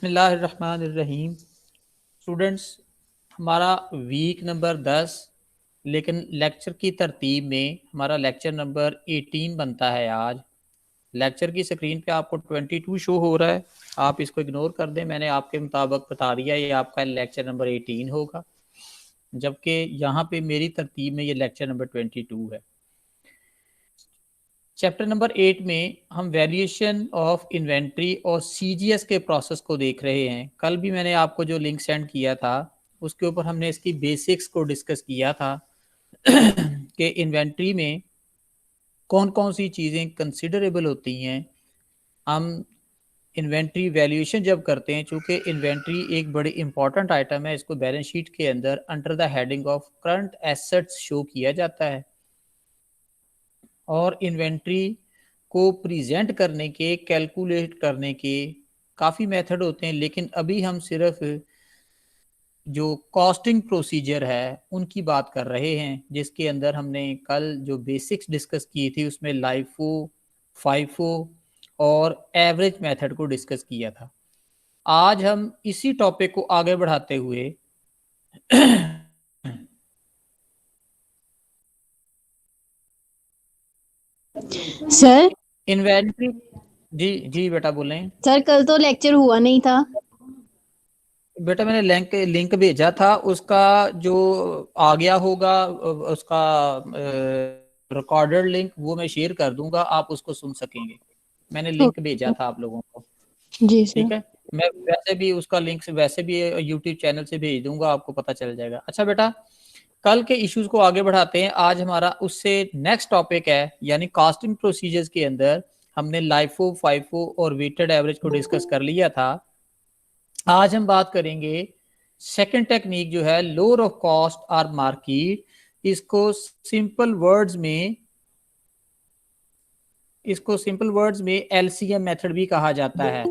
बिस्मिल्लाहिर्रहमानिर्रहीम। स्टूडेंट्स, हमारा week number 10, लेकिन लेक्चर की तरतीब में हमारा लेक्चर नंबर 18 बनता है आज। लेक्चर की स्क्रीन पे आपको 22 शो हो रहा है, आप इसको इग्नोर कर दें। मैंने आपके मुताबिक बता दिया ये आपका लेक्चर नंबर 18 होगा, जबकि यहाँ पे मेरी तरतीब में ये लेक्चर नंबर 22 है। चैप्टर नंबर 8 में हम वैल्यूएशन ऑफ इन्वेंट्री और सीजीएस के प्रोसेस को देख रहे हैं। कल भी मैंने आपको जो लिंक सेंड किया था उसके ऊपर हमने इसकी बेसिक्स को डिस्कस किया था कि इन्वेंट्री में कौन कौन सी चीज़ें कंसिडरेबल होती हैं। हम इन्वेंट्री वैल्यूएशन जब करते हैं, चूँकि इन्वेंट्री एक बड़ी इंपॉर्टेंट आइटम है, इसको बैलेंस शीट के अंदर under the heading of current assets show किया जाता है। और इन्वेंट्री को प्रेजेंट करने के, कैलकुलेट करने के काफ़ी मेथड होते हैं, लेकिन अभी हम सिर्फ जो कॉस्टिंग प्रोसीजर है उनकी बात कर रहे हैं, जिसके अंदर हमने कल जो बेसिक्स डिस्कस की थी उसमें लाइफो, फाइफो और एवरेज मेथड को डिस्कस किया था। आज हम इसी टॉपिक को आगे बढ़ाते हुए सर इन्वेंट्री। जी जी बेटा बोलें। सर कल तो लेक्चर हुआ नहीं था। बेटा मैंने लिंक भेजा था, उसका जो आ गया होगा उसका रिकॉर्डेड लिंक वो मैं शेयर कर दूंगा, आप उसको सुन सकेंगे। मैंने लिंक भेजा था आप लोगों को, जी ठीक सर। है। मैं वैसे भी उसका लिंक से वैसे भी यूट्यूब चैनल से भेज दूंगा, आपको पता चल जाएगा। अच्छा बेटा, कल के इश्यूज को आगे बढ़ाते हैं। आज हमारा उससे नेक्स्ट टॉपिक है, यानी कॉस्टिंग प्रोसीजर्स के अंदर हमने लाइफो, फाइफो और वेटेड एवरेज को डिस्कस कर लिया था। आज हम बात करेंगे सेकंड टेक्निक जो है लोअर ऑफ कॉस्ट और मार्केट। इसको सिंपल वर्ड्स में एलसीएम मेथड भी कहा जाता है।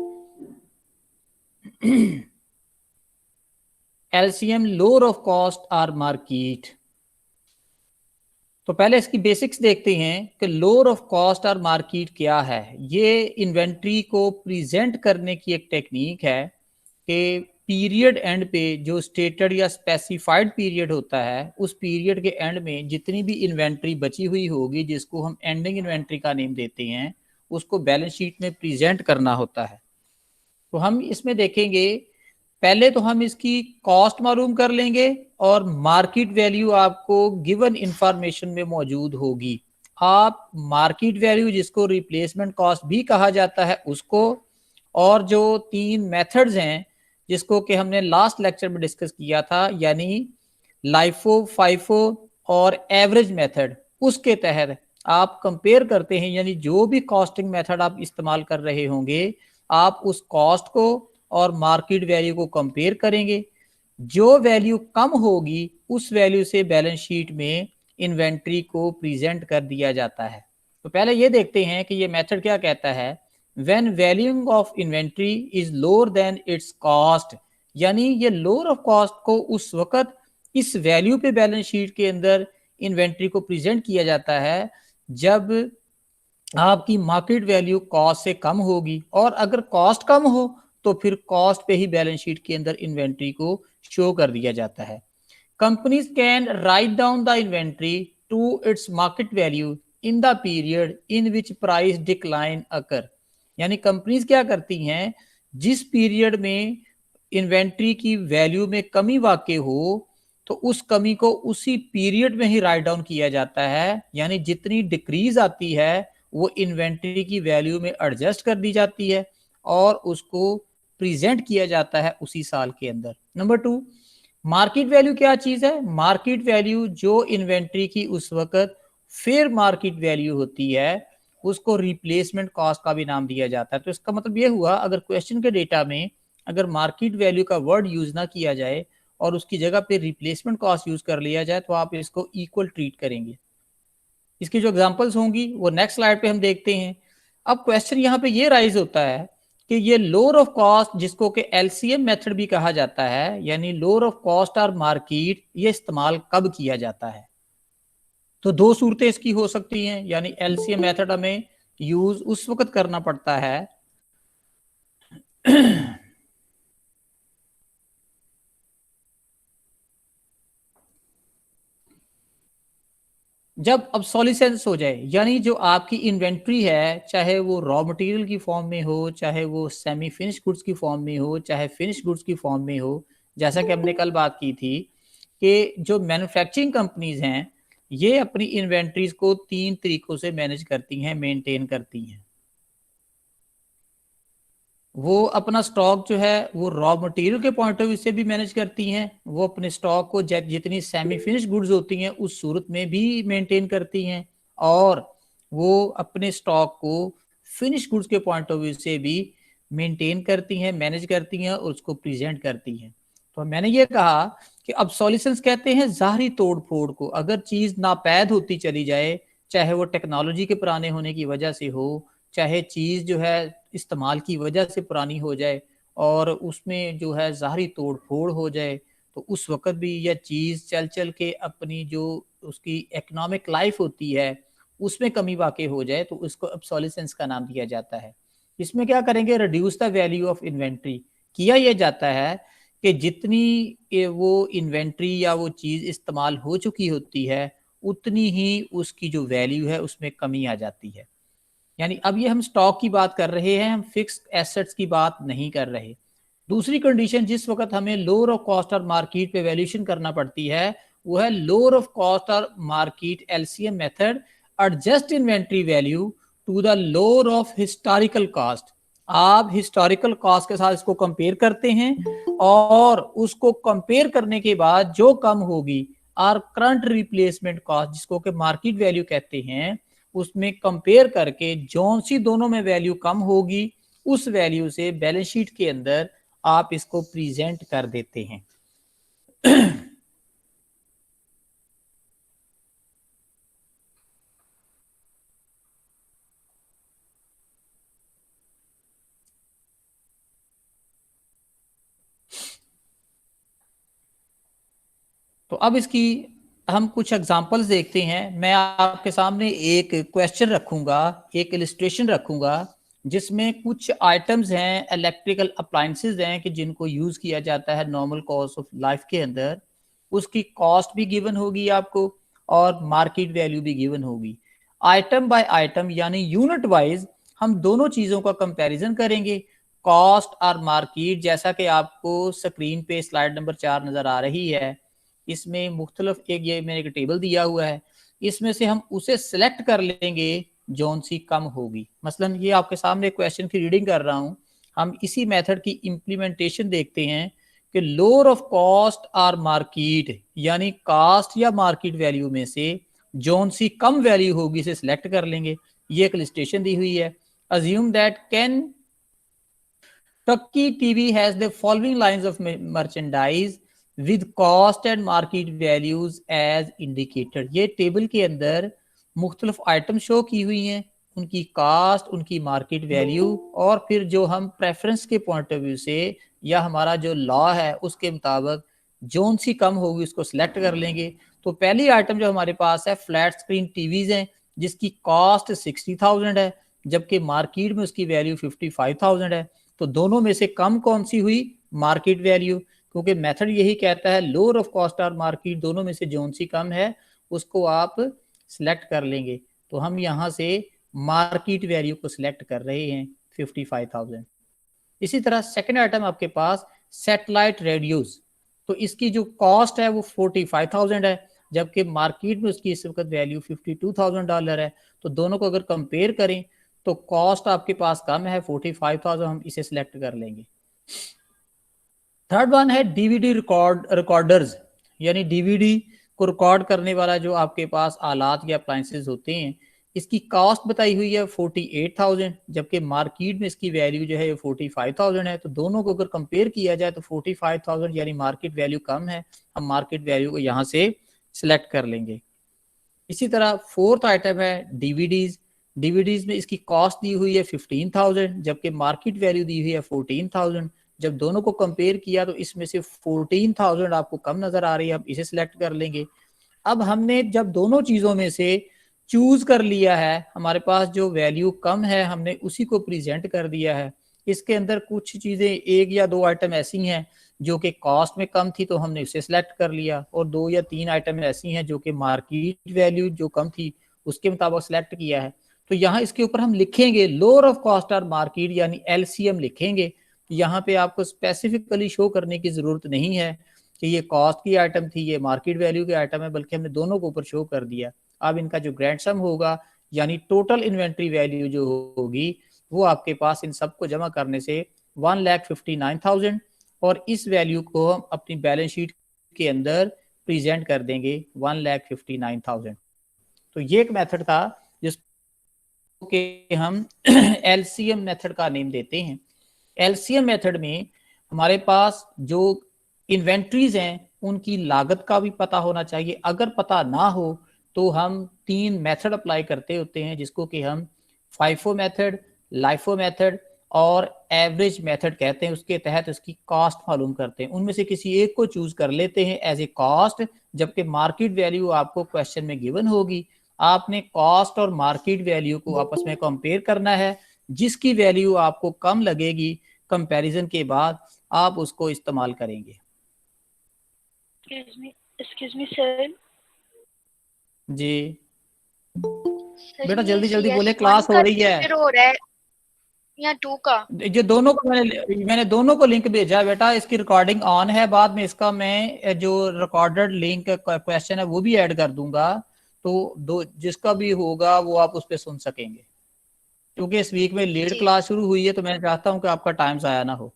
एलसीएम लोअर ऑफ कॉस्ट और मार्केट। तो पहले इसकी बेसिक्स देखते हैं कि लोअर ऑफ कॉस्ट और मार्केट क्या है। ये इन्वेंट्री को प्रेजेंट करने की एक टेक्निक है कि पीरियड एंड पे जो स्टेटेड या स्पेसिफाइड पीरियड होता है, उस पीरियड के एंड में जितनी भी इन्वेंट्री बची हुई होगी, जिसको हम एंडिंग इन्वेंट्री का नेम देते हैं, उसको बैलेंस शीट में प्रेजेंट करना होता है। तो हम इसमें देखेंगे, पहले तो हम इसकी कॉस्ट मालूम कर लेंगे और मार्केट वैल्यू आपको गिवन इंफॉर्मेशन में मौजूद होगी। आप मार्केट वैल्यू, जिसको रिप्लेसमेंट कॉस्ट भी कहा जाता है, उसको, और जो 3 मेथड्स हैं जिसको कि हमने लास्ट लेक्चर में डिस्कस किया था, यानी लाइफो, फाइफो और एवरेज मेथड, उसके तहत आप कंपेयर करते हैं। यानी जो भी कॉस्टिंग मेथड आप इस्तेमाल कर रहे होंगे, आप उस कॉस्ट को और मार्केट वैल्यू को कंपेयर करेंगे। जो वैल्यू कम होगी उस वैल्यू से बैलेंस शीट में इन्वेंट्री को प्रेजेंट कर दिया जाता है। तो पहले ये देखते हैं कि ये मेथड क्या कहता है। When valuing of inventory is lower than it's cost, यानी ये लोअर ऑफ कॉस्ट को उस वक्त इस वैल्यू पे बैलेंस शीट के अंदर इन्वेंट्री को प्रेजेंट किया जाता है जब आपकी मार्केट वैल्यू कॉस्ट से कम होगी, और अगर कॉस्ट कम हो तो फिर कॉस्ट पे ही बैलेंस शीट के अंदर इन्वेंट्री को शो कर दिया जाता है। Companies can write down the inventory to its market value in the period in which price decline occur, यानी कंपनीज क्या करती हैं, जिस पीरियड में इन्वेंट्री की वैल्यू में कमी वाक़ई हो तो उस कमी को उसी पीरियड में ही राइट डाउन किया जाता है। यानी जितनी डिक्रीज आती है वो इन्वेंट्री की वैल्यू में एडजस्ट कर दी जाती है और उसको प्रेजेंट किया जाता है उसी साल के अंदर। नंबर 2, मार्केट वैल्यू क्या चीज है। मार्केट वैल्यू जो इन्वेंट्री की उस वक्त फेयर मार्केट वैल्यू होती है, उसको रिप्लेसमेंट कॉस्ट का भी नाम दिया जाता है। तो इसका मतलब ये हुआ, अगर क्वेश्चन के डेटा में अगर मार्केट वैल्यू का वर्ड यूज ना किया जाए और उसकी जगह पे रिप्लेसमेंट कॉस्ट यूज कर लिया जाए, तो आप इसको इक्वल ट्रीट करेंगे। इसकी जो एग्जांपल्स होंगी वो नेक्स्ट स्लाइड पे हम देखते हैं। अब क्वेश्चन यहाँ पे ये राइज होता है कि ये लोअर ऑफ कॉस्ट, जिसको कि एलसीएम मेथड भी कहा जाता है, यानी लोअर ऑफ कॉस्ट और मार्केट, ये इस्तेमाल कब किया जाता है। तो 2 सूरतें इसकी हो सकती हैं, यानी एलसीएम मेथड हमें यूज उस वक्त करना पड़ता है जब ऑब्सोलिसेंस हो जाए, यानी जो आपकी इन्वेंट्री है, चाहे वो रॉ मटेरियल की फॉर्म में हो, चाहे वो सेमी फिनिश गुड्स की फॉर्म में हो, चाहे फिनिश गुड्स की फॉर्म में हो, जैसा कि हमने कल बात की थी कि जो मैन्युफैक्चरिंग कंपनीज हैं ये अपनी इन्वेंट्रीज को 3 तरीकों से मैनेज करती हैं, मेंटेन करती हैं। वो अपना स्टॉक जो है वो रॉ मटेरियल के पॉइंट ऑफ व्यू से भी मैनेज करती हैं, वो अपने स्टॉक को जितनी सेमी फिनिश गुड्स होती हैं उस सूरत में भी मेंटेन करती हैं, और वो अपने स्टॉक को फिनिश गुड्स के पॉइंट ऑफ व्यू से भी मेंटेन करती हैं, मैनेज करती हैं और उसको प्रेजेंट करती हैं। तो मैंने ये कहा कि ऑब्सोलिसेंस कहते हैं ज़ाहरी तोड़ फोड़ को। अगर चीज़ नापैद होती चली जाए, चाहे वो टेक्नोलॉजी के पुराने होने की वजह से हो, चाहे चीज़ जो है इस्तेमाल की वजह से पुरानी हो जाए और उसमें जो है ज़ाहरी तोड़ फोड़ हो जाए, तो उस वक़्त भी यह चीज़ चल चल के अपनी जो उसकी इकोनॉमिक लाइफ होती है उसमें कमी वाक़ई हो जाए, तो उसको ऑब्सोलिसेंस का नाम दिया जाता है। इसमें क्या करेंगे, reduce the value of inventory. किया यह जाता है कि जितनी वो इन्वेंट्री या वो चीज़ इस्तेमाल हो चुकी होती है उतनी ही उसकी जो वैल्यू है उसमें कमी आ जाती है। यानी अब ये हम स्टॉक की बात कर रहे हैं, हम फिक्स्ड एसेट्स की बात नहीं कर रहे। दूसरी कंडीशन जिस वक्त हमें लोअर ऑफ कॉस्ट और मार्केट पे वैल्यूएशन करना पड़ती है वो है लोअर ऑफ कॉस्ट और market LCM method adjust inventory value to the lower of historical cost. आप हिस्टोरिकल कॉस्ट के साथ इसको कंपेयर करते हैं और उसको कंपेयर करने के बाद जो कम होगी और करंट रिप्लेसमेंट कॉस्ट जिसको कि मार्केट वैल्यू कहते हैं, उसमें कंपेयर करके जौन सी दोनों में वैल्यू कम होगी उस वैल्यू से बैलेंस शीट के अंदर आप इसको प्रेजेंट कर देते हैं। तो अब इसकी हम कुछ एग्जांपल्स देखते हैं। मैं आपके सामने एक क्वेश्चन रखूंगा, एक इलस्ट्रेशन रखूंगा जिसमें कुछ आइटम्स हैं, इलेक्ट्रिकल अप्लायंसेस हैं कि जिनको यूज किया जाता है नॉर्मल कोर्स ऑफ लाइफ के अंदर। उसकी कॉस्ट भी गिवन होगी आपको और मार्केट वैल्यू भी गिवन होगी। आइटम बाय आइटम यानी यूनिट वाइज हम दोनों चीजों का कंपैरिजन करेंगे, कॉस्ट और मार्केट। जैसा कि आपको स्क्रीन पे स्लाइड नंबर 4 नजर आ रही है, इसमें मुख्तलिफ ये मैंने एक टेबल दिया हुआ है, इसमें से हम उसे सिलेक्ट कर लेंगे जौन सी कम होगी। मसलन ये आपके सामने क्वेश्चन की रीडिंग कर रहा हूं, हम इसी मेथड की इम्प्लीमेंटेशन देखते हैं कि लोअर ऑफ कॉस्ट और मार्केट यानी कॉस्ट या मार्केट वैल्यू में से जौन सी कम वैल्यू होगी इसे सिलेक्ट कर लेंगे। ये एक लिस्टेशन दी हुई है। Assume that Kentucky TV has the following lines of merchandise with cost and market values as indicated. ये टेबल के अंदर मुख्तलिफ आइटम शो की हुई हैं, उनकी कास्ट, उनकी मार्केट वैल्यू, और फिर जो हम प्रेफरेंस के पॉइंट ऑफ व्यू से या हमारा जो लॉ है उसके मुताबिक जोन सी कम होगी उसको सिलेक्ट कर लेंगे। तो पहली आइटम जो हमारे पास है फ्लैट स्क्रीन टीवीज हैं जिसकी कॉस्ट 60,000 है जबकि मार्केट में उसकी वैल्यू 55,000 है। तो दोनों में से कम कौन सी हुई, मार्केट वैल्यू, क्योंकि मेथड यही कहता है लोअर ऑफ कॉस्ट और मार्केट दोनों में से जोन सी कम है उसको आप सिलेक्ट कर लेंगे। तो हम यहाँ से मार्केट वैल्यू को सिलेक्ट कर रहे हैं 55,000। इसी तरह सेकंड आइटम आपके पास सैटेलाइट रेडियोज, तो इसकी जो कॉस्ट है वो 45,000 है जबकि मार्केट में उसकी इस वक्त वैल्यू $52,000 है। तो दोनों को अगर कंपेयर करें तो कॉस्ट आपके पास कम है 45,000, हम इसे सिलेक्ट कर लेंगे। थर्ड वन है डीवीडी रिकॉर्डर्स, यानी डीवीडी को रिकॉर्ड करने वाला जो आपके पास आलात या अप्लायंसेस होते हैं, इसकी कॉस्ट बताई हुई है 48,000 जबकि मार्केट में इसकी वैल्यू जो है 45,000 है। तो दोनों को अगर कंपेयर किया जाए तो 45,000 यानी मार्केट वैल्यू कम है, हम मार्केट वैल्यू को यहाँ से सिलेक्ट कर लेंगे। इसी तरह फोर्थ आइटम है डीवीडीज। डीवीडीज में इसकी कॉस्ट दी हुई है 15,000 जबकि मार्केट वैल्यू दी हुई है 14,000। जब दोनों को कंपेयर किया तो इसमें से 14,000 आपको कम नजर आ रही है, आप इसे सिलेक्ट कर लेंगे। अब हमने जब दोनों चीजों में से चूज कर लिया है, हमारे पास जो वैल्यू कम है हमने उसी को प्रेजेंट कर दिया है, इसके अंदर कुछ चीजें, एक या दो आइटम ऐसी हैं जो कि कॉस्ट में कम थी तो हमने उसे सिलेक्ट कर लिया, और दो या तीन आइटम ऐसी हैं जो कि मार्केट वैल्यू जो कम थी उसके मुताबिक सिलेक्ट किया है। तो यहाँ इसके ऊपर हम लिखेंगे लोअर ऑफ कॉस्ट और मार्केट यानी LCM लिखेंगे। यहाँ पे आपको स्पेसिफिकली शो करने की जरूरत नहीं है कि ये कॉस्ट की आइटम थी, ये मार्केट वैल्यू की आइटम है, बल्कि हमने दोनों को ऊपर शो कर दिया। अब इनका जो ग्रैंड सम होगा यानी टोटल इन्वेंट्री वैल्यू जो होगी वो आपके पास इन सबको जमा करने से 1,59,000, और इस वैल्यू को हम अपनी बैलेंस शीट के अंदर प्रेजेंट कर देंगे 1,59,000। तो ये एक मेथड था जिसको कि हम LCM मेथड का नेम देते हैं। LCM मेथड में हमारे पास जो इन्वेंट्रीज हैं उनकी लागत का भी पता होना चाहिए। अगर पता ना हो तो हम 3 मेथड अप्लाई करते होते हैं जिसको कि हम FIFO मेथड, LIFO मेथड और एवरेज मेथड कहते हैं। उसके तहत उसकी कॉस्ट मालूम करते हैं, उनमें से किसी एक को चूज कर लेते हैं एज ए कॉस्ट, जबकि मार्केट वैल्यू आपको क्वेश्चन में गिवन होगी। आपने कॉस्ट और मार्केट वैल्यू को आपस में कंपेयर करना है, जिसकी वैल्यू आपको कम लगेगी कंपैरिजन के बाद आप उसको इस्तेमाल करेंगे। Excuse me sir. जी सर बेटा जल्दी जल्दी CS बोले, क्लास हो रही है। हो रहा है या 2 का? ये दोनों को मैंने दोनों को लिंक भेजा है बेटा, इसकी रिकॉर्डिंग ऑन है, बाद में इसका मैं जो रिकॉर्डेड लिंक क्वेश्चन है वो भी ऐड कर दूंगा, तो दो जिसका भी होगा वो आप उस पर सुन सकेंगे, क्योंकि इस वीक में लेट क्लास शुरू हुई है तो मैं चाहता हूं कि आपका टाइम ज़ाया ना हो।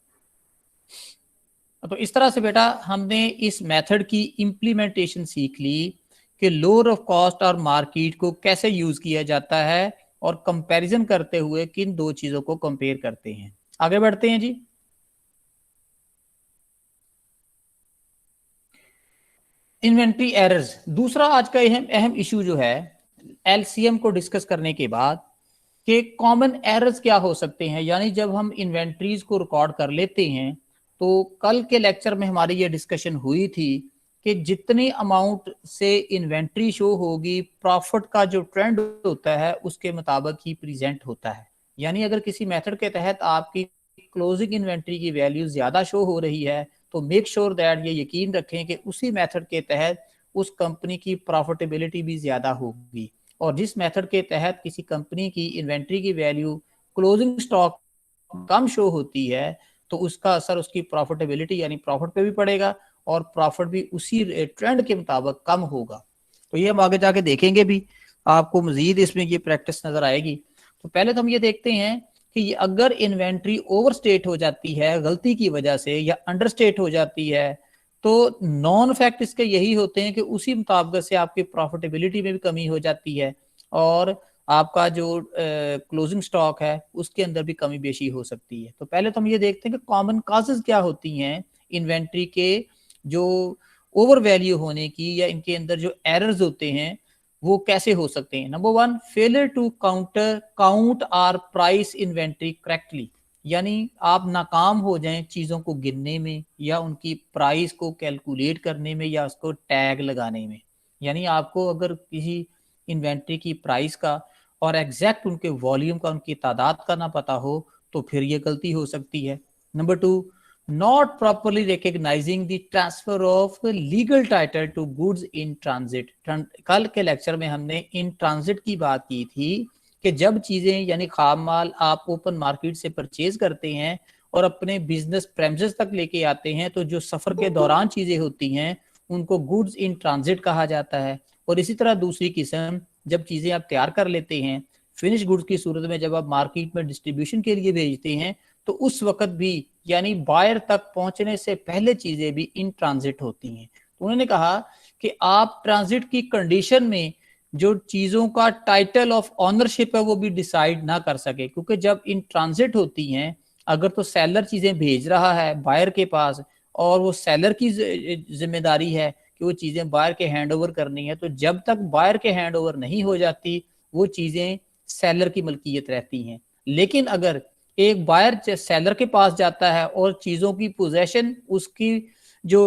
तो इस तरह से बेटा हमने इस मेथड की इम्प्लीमेंटेशन सीख ली कि लोअर ऑफ कॉस्ट और मार्केट को कैसे यूज किया जाता है और कंपैरिजन करते हुए किन दो चीजों को कंपेयर करते हैं। आगे बढ़ते हैं जी। इन्वेंट्री एरर्स दूसरा आज का अहम इशू जो है LCM को डिस्कस करने के बाद कि कॉमन एरर्स क्या हो सकते हैं, यानी जब हम इन्वेंट्रीज को रिकॉर्ड कर लेते हैं तो कल के लेक्चर में हमारी ये डिस्कशन हुई थी कि जितनी अमाउंट से इन्वेंट्री शो होगी प्रॉफिट का जो ट्रेंड होता है उसके मुताबिक ही प्रेजेंट होता है। यानी अगर किसी मेथड के तहत आपकी क्लोजिंग इन्वेंट्री की वैल्यू ज्यादा शो हो रही है तो मेक श्योर दैट ये यकीन रखें कि उसी मेथड के तहत उस कंपनी की प्रॉफिटेबिलिटी भी ज्यादा होगी, और जिस मेथड के तहत किसी कंपनी की इन्वेंट्री की वैल्यू क्लोजिंग स्टॉक कम शो होती है तो उसका असर उसकी प्रॉफिटेबिलिटी यानी प्रॉफिट पे भी पड़ेगा और प्रॉफिट भी उसी ट्रेंड के मुताबिक कम होगा। तो ये हम आगे जाके देखेंगे भी, आपको मजीद इसमें ये प्रैक्टिस नजर आएगी। तो पहले तो हम ये देखते हैं कि अगर इन्वेंट्री ओवरस्टेट हो जाती है गलती की वजह से या अंडरस्टेट हो जाती है तो नॉन फैक्ट इसके यही होते हैं कि उसी मुताबिक से आपकी प्रॉफिटेबिलिटी में भी कमी हो जाती है और आपका जो क्लोजिंग स्टॉक है उसके अंदर भी कमी बेशी हो सकती है। तो पहले तो हम ये देखते हैं कि कॉमन काजेस क्या होती हैं इन्वेंट्री के जो ओवर वैल्यू होने की या इनके अंदर जो एरर्स होते हैं वो कैसे हो सकते हैं। Number 1, failure to count or price inventory correctly, यानी आप नाकाम हो जाएं चीजों को गिनने में या उनकी प्राइस को कैलकुलेट करने में या उसको टैग लगाने में। यानी आपको अगर किसी इन्वेंट्री की प्राइस का और एग्जैक्ट उनके वॉल्यूम का, उनकी तादाद का ना पता हो तो फिर ये गलती हो सकती है। Number 2, not properly recognizing the transfer of legal title to goods in transit। कल के लेक्चर में हमने इन ट्रांजिट की बात की थी कि जब चीजें यानी खाम माल आप ओपन मार्केट से परचेज करते हैं और अपने बिजनेस प्रेमिसेस तक लेके आते हैं तो जो सफर के दौरान चीजें होती हैं उनको गुड्स इन ट्रांजिट कहा जाता है। और इसी तरह दूसरी किस्म, जब चीजें आप तैयार कर लेते हैं फिनिश गुड्स की सूरत में, जब आप मार्केट में डिस्ट्रीब्यूशन के लिए भेजते हैं तो उस वक्त भी यानी बायर तक पहुंचने से पहले चीजें भी इन ट्रांजिट होती हैं। तो उन्होंने कहा कि आप ट्रांजिट की कंडीशन में जो चीजों का टाइटल ऑफ ऑनरशिप है वो भी डिसाइड ना कर सके, क्योंकि जब इन ट्रांजिट होती हैं अगर तो सेलर चीजें भेज रहा है बायर के पास और वो सेलर की जिम्मेदारी है कि वो चीजें बायर के हैंड ओवर करनी है, तो जब तक बायर के हैंड ओवर नहीं हो जाती वो चीजें सेलर की मलकियत रहती हैं। लेकिन अगर एक बायर सेलर के पास जाता है और चीजों की पोजेशन उसकी जो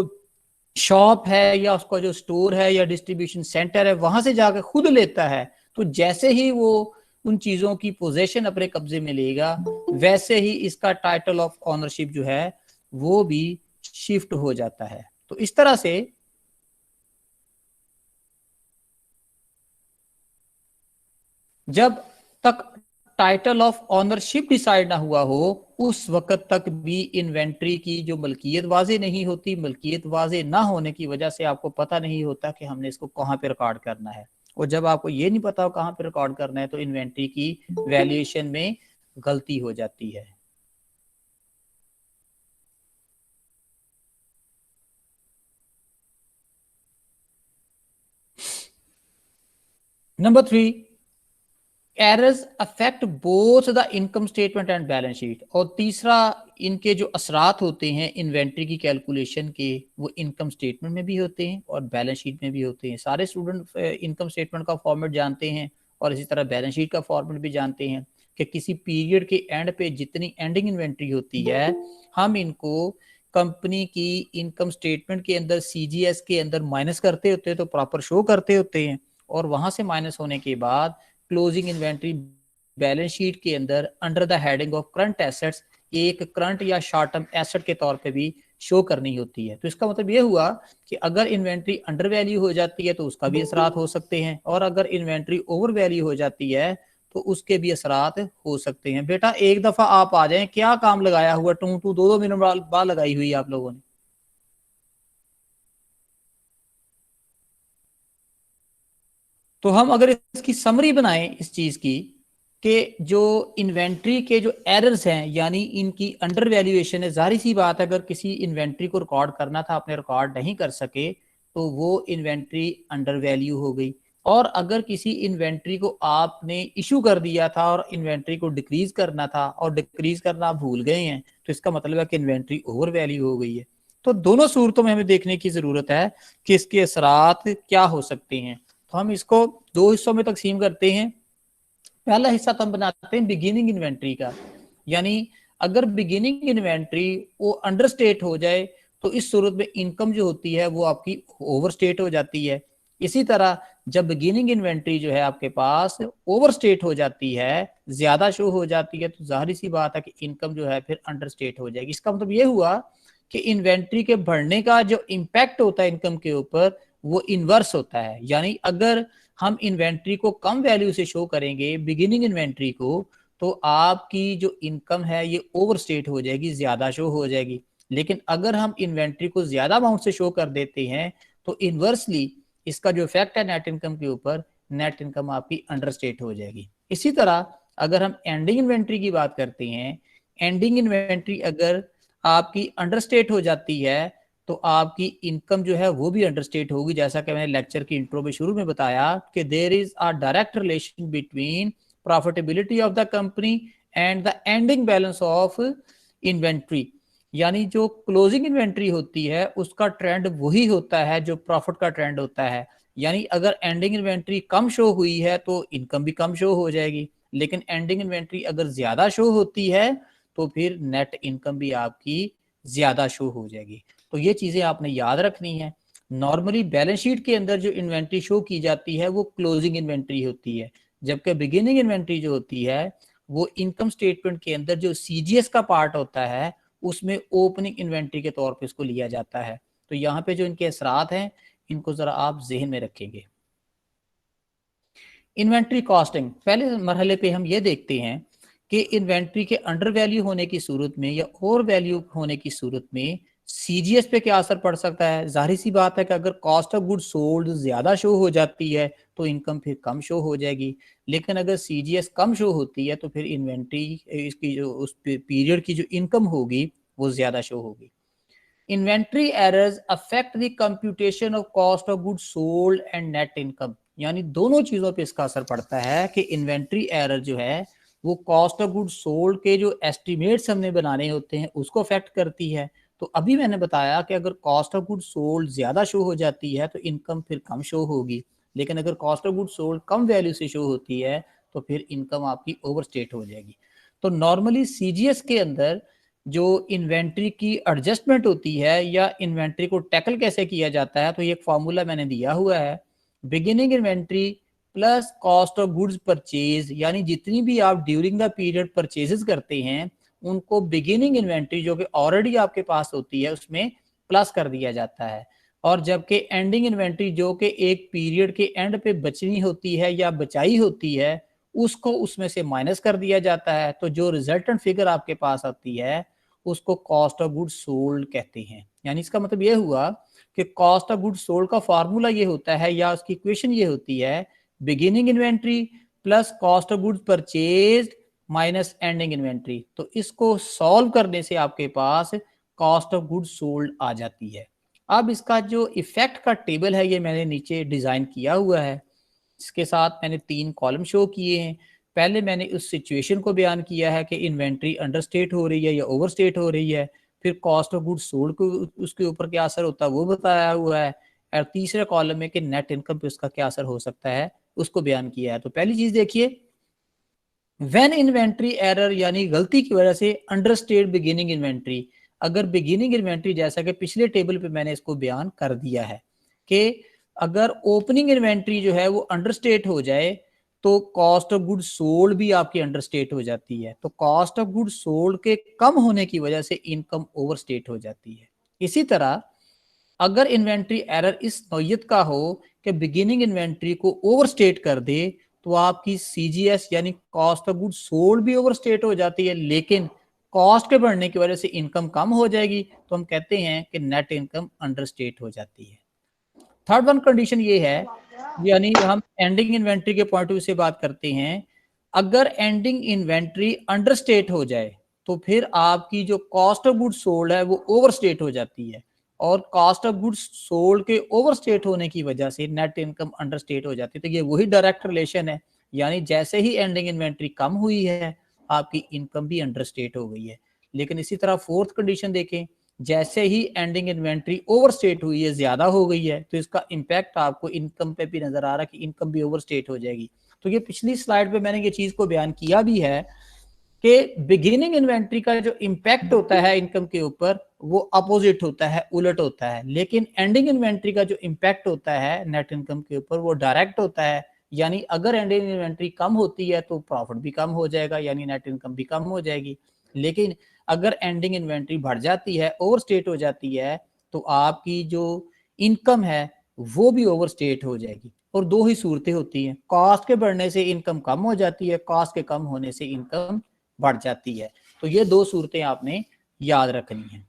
शॉप है या उसका जो स्टोर है या डिस्ट्रीब्यूशन सेंटर है वहां से जाकर खुद लेता है, तो जैसे ही वो उन चीजों की पोजेशन अपने कब्जे में लेगा, वैसे ही इसका टाइटल ऑफ ऑनरशिप जो है वो भी शिफ्ट हो जाता है। तो इस तरह से जब तक टाइटल ऑफ ऑनरशिप डिसाइड ना हुआ हो उस वक्त तक भी इन्वेंट्री की जो मलकियत वाजे नहीं होती। मलकियत वाजे ना होने की वजह से आपको पता नहीं होता कि हमने इसको कहाँ पे रिकॉर्ड करना है, और जब आपको ये नहीं पता हो कहाँ पे रिकॉर्ड करना है तो इन्वेंट्री की वैल्यूएशन में गलती हो जाती है। Number 3, errors affect both the income statement and balance sheet. और तीसरा, इनके जो असरात होते हैं इन्वेंट्री की कैलकुलेशन के, वो इनकम स्टेटमेंट में भी होते हैं और बैलेंस शीट में भी होते हैं। सारे स्टूडेंट इनकम स्टेटमेंट का फॉर्मेट जानते हैं और इसी तरह बैलेंस शीट का फॉर्मेट भी जानते हैं कि किसी पीरियड के एंड पे जितनी एंडिंग इन्वेंट्री होती है हम इनको कंपनी की इनकम स्टेटमेंट के अंदर सीजीएस के अंदर माइनस करते होते हैं, तो प्रॉपर शो करते होते हैं, और वहां से माइनस होने के बाद क्लोजिंग इन्वेंट्री बैलेंस शीट के अंदर under the heading of current assets एक करंट या शॉर्ट टर्म एसेट के तौर पे भी शो करनी होती है। तो इसका मतलब ये हुआ कि अगर इन्वेंट्री अंडर वैल्यू हो जाती है तो उसका भी असरात हो सकते हैं, और अगर इन्वेंट्री ओवर वैल्यू हो जाती है तो उसके भी असरात हो सकते हैं। बेटा एक दफा आप आ जाएं, क्या काम लगाया हुआ, टू टू 2-2 मिनट बाद लगाई हुई आप लोगों ने। तो हम अगर इसकी समरी बनाएं इस चीज की कि जो इन्वेंट्री के जो एरर्स हैं यानी इनकी अंडर वैल्यूएशन है, जाहिर सी बात है अगर किसी इन्वेंट्री को रिकॉर्ड करना था आपने रिकॉर्ड नहीं कर सके तो वो इन्वेंट्री अंडर वैल्यू हो गई। और अगर किसी इन्वेंट्री को आपने इशू कर दिया था और इन्वेंट्री को डिक्रीज करना था और डिक्रीज करना आप भूल गए हैं तो इसका मतलब है कि इन्वेंट्री ओवर वैल्यू हो गई है। तो दोनों सूरतों में हमें देखने की जरूरत है कि इसके असरात क्या हो सकते हैं। तो हम इसको दो हिस्सों में तकसीम करते हैं। पहला हिस्सा तो हम बनाते हैं बिगिनिंग इन्वेंट्री का, यानी अगर बिगिनिंग इन्वेंट्री वो अंडरस्टेट हो जाए तो इस सूरत में इनकम जो होती है वो आपकी ओवरस्टेट हो जाती है। इसी तरह जब बिगिनिंग इन्वेंट्री जो है आपके पास ओवरस्टेट हो जाती है, ज्यादा शो हो जाती है, तो जाहिर सी बात है कि इनकम जो है फिर अंडरस्टेट हो जाएगी। इसका मतलब ये हुआ कि इन्वेंट्री के बढ़ने का जो इम्पैक्ट होता है इनकम के ऊपर वो इनवर्स होता है। यानी अगर हम इन्वेंट्री को कम वैल्यू से शो करेंगे बिगिनिंग इन्वेंट्री को, तो आपकी जो इनकम है ये ओवरस्टेट हो जाएगी, ज्यादा शो हो जाएगी। लेकिन अगर हम इन्वेंट्री को ज्यादा अमाउंट से शो कर देते हैं तो इनवर्सली इसका जो इफेक्ट है नेट इनकम के ऊपर, नेट इनकम आपकी अंडरस्टेट हो जाएगी। इसी तरह अगर हम एंडिंग इन्वेंट्री की बात करते हैं, एंडिंग इन्वेंट्री अगर आपकी अंडरस्टेट हो जाती है तो आपकी इनकम जो है वो भी अंडरस्टेट होगी। जैसा कि मैंने लेक्चर की इंट्रो में शुरू में बताया कि there is a direct relation between profitability of the company and the ending balance of inventory. यानी जो क्लोजिंग इन्वेंट्री होती है उसका ट्रेंड वही होता है जो प्रॉफिट का ट्रेंड होता है। यानी अगर एंडिंग इन्वेंट्री कम शो हुई है तो इनकम भी कम शो हो जाएगी, लेकिन एंडिंग इन्वेंट्री अगर ज्यादा शो होती है तो फिर नेट इनकम भी आपकी ज्यादा शो हो जाएगी। तो ये चीजें आपने याद रखनी है। नॉर्मली बैलेंस शीट के अंदर जो इन्वेंट्री शो की जाती है वो क्लोजिंग इन्वेंट्री होती है, जबकि बिगिनिंग इन्वेंट्री जो होती है वो इनकम स्टेटमेंट के अंदर जो सीजीएस का पार्ट होता है उसमें ओपनिंग इन्वेंट्री के तौर पे इसको लिया जाता है। तो यहाँ पे जो इनके असरात हैं इनको जरा आप जहन में रखेंगे। इन्वेंट्री कॉस्टिंग, पहले मरहले पे हम ये देखते हैं कि इन्वेंट्री के अंडर वैल्यू होने की सूरत में या ओवर वैल्यू होने की सूरत में सीजीएस पे क्या असर पड़ सकता है। जाहिर सी बात है कि अगर कॉस्ट ऑफ गुड सोल्ड ज्यादा शो हो जाती है तो इनकम फिर कम शो हो जाएगी, लेकिन अगर सीजीएस कम शो होती है तो फिर इन्वेंट्री इसकी जो उस पीरियड की जो इनकम होगी वो ज्यादा शो होगी। Inventory errors affect the computation of cost of good sold and net income. यानी दोनों चीजों पे इसका असर पड़ता है कि इन्वेंट्री एरर जो है वो कॉस्ट ऑफ गुड सोल्ड के जो एस्टिमेट्स हमने बनाने होते हैं उसको अफेक्ट करती है। तो अभी मैंने बताया कि अगर कॉस्ट ऑफ गुड सोल्ड ज्यादा शो हो जाती है तो इनकम फिर कम शो होगी, लेकिन अगर cost of good sold come value से शो होती है तो फिर इनकम आपकी ओवरस्टेट हो जाएगी। तो नॉर्मली सीजीएस के अंदर जो इन्वेंट्री की एडजस्टमेंट होती है या इन्वेंट्री को टैकल कैसे किया जाता है, तो ये एक फॉर्मूला मैंने दिया हुआ है। Beginning inventory plus cost of goods purchase, यानी जितनी भी आप ड्यूरिंग द पीरियड परचेजेस करते हैं उनको बिगिनिंग इन्वेंट्री जो कि ऑलरेडी आपके पास होती है उसमें प्लस कर दिया जाता है, और जबकि एंडिंग इन्वेंट्री जो कि एक पीरियड के एंड पे बचनी होती है या बचाई होती है उसको उसमें से माइनस कर दिया जाता है। तो जो रिजल्टेंट फिगर आपके पास आती है उसको कॉस्ट ऑफ गुड्स सोल्ड कहते हैं। यानी इसका मतलब ये हुआ कि कॉस्ट ऑफ गुड्स सोल्ड का फार्मूला ये होता है या उसकी इक्वेशन ये होती है beginning inventory plus cost of goods purchased minus ending inventory. तो इसको सॉल्व करने से आपके पास कॉस्ट ऑफ गुड्स सोल्ड आ जाती है। अब इसका जो इफेक्ट का टेबल है ये मैंने नीचे डिजाइन किया हुआ है, इसके साथ मैंने 3 कॉलम शो किए हैं। पहले मैंने उस सिचुएशन को बयान किया है कि इन्वेंट्री अंडरस्टेट हो रही है या ओवरस्टेट हो रही है, फिर कॉस्ट ऑफ गुड्स सोल्ड को उसके ऊपर क्या असर होता है वो बताया हुआ है, और तीसरे कॉलम में कि नेट इनकम पे उसका क्या असर हो सकता है उसको बयान किया है। तो पहली चीज देखिए, व्हेन इन्वेंट्री एरर यानी गलती की वजह से अंडरस्टेट बिगिनिंग इन्वेंट्री, अगर बिगिनिंग इन्वेंट्री जैसा कि पिछले टेबल पे मैंने इसको बयान कर दिया है कि अगर ओपनिंग इन्वेंट्री जो है वो अंडरस्टेट हो जाए तो कॉस्ट ऑफ गुड्स सोल्ड भी आपकी अंडरस्टेट हो जाती है। तो कॉस्ट ऑफ गुड्स सोल्ड के कम होने की वजह से इनकम ओवरस्टेट हो जाती है। इसी तरह अगर इन्वेंट्री एरर इस नौयत का हो कि बिगिनिंग इन्वेंट्री को ओवरस्टेट कर दे तो आपकी सीजीएस यानी कॉस्ट ऑफ गुड्स सोल्ड भी ओवरस्टेट हो जाती है, लेकिन कॉस्ट के बढ़ने की वजह से इनकम कम हो जाएगी, तो हम कहते हैं कि नेट इनकम अंडरस्टेट हो जाती है। थर्ड वन कंडीशन ये है, यानी हम एंडिंग इन्वेंट्री के पॉइंट ऑफ व्यू से बात करते हैं, अगर एंडिंग इन्वेंट्री अंडरस्टेट हो जाए तो फिर आपकी जो कॉस्ट ऑफ गुड्स सोल्ड है वो ओवरस्टेट हो जाती है, और कॉस्ट ऑफ गुड्स सोल्ड के ओवरस्टेट होने की वजह से नेट इनकम अंडरस्टेट हो जाती है। तो ये वही डायरेक्ट रिलेशन है, यानी जैसे ही एंडिंग इन्वेंट्री कम हुई है आपकी इनकम भी अंडरस्टेट हो गई है। लेकिन इसी तरह फोर्थ कंडीशन देखें, जैसे ही एंडिंग इन्वेंट्री ओवरस्टेट हुई है, ज्यादा हो गई है, तो इसका इंपैक्ट आपको इनकम पे भी नजर आ रहा है कि इनकम भी ओवरस्टेट हो जाएगी। तो ये पिछली स्लाइड पे मैंने ये चीज को बयान किया भी है कि बिगिनिंग इन्वेंट्री का जो इम्पैक्ट होता है इनकम के ऊपर वो अपोजिट होता है, उलट होता है, लेकिन एंडिंग इन्वेंट्री का जो इम्पैक्ट होता है नेट इनकम के ऊपर वो डायरेक्ट होता है। यानी अगर एंडिंग इन्वेंट्री कम होती है तो प्रॉफिट भी कम हो जाएगा, यानी नेट इनकम भी कम हो जाएगी। लेकिन अगर एंडिंग इन्वेंट्री बढ़ जाती है, ओवरस्टेट हो जाती है, तो आपकी जो इनकम है वो भी ओवरस्टेट हो जाएगी। और दो ही सूरतें होती हैं, कॉस्ट के बढ़ने से इनकम कम हो जाती है, कॉस्ट के कम होने से इनकम बढ़ जाती है। तो ये दो सूरतें आपने याद रखनी है।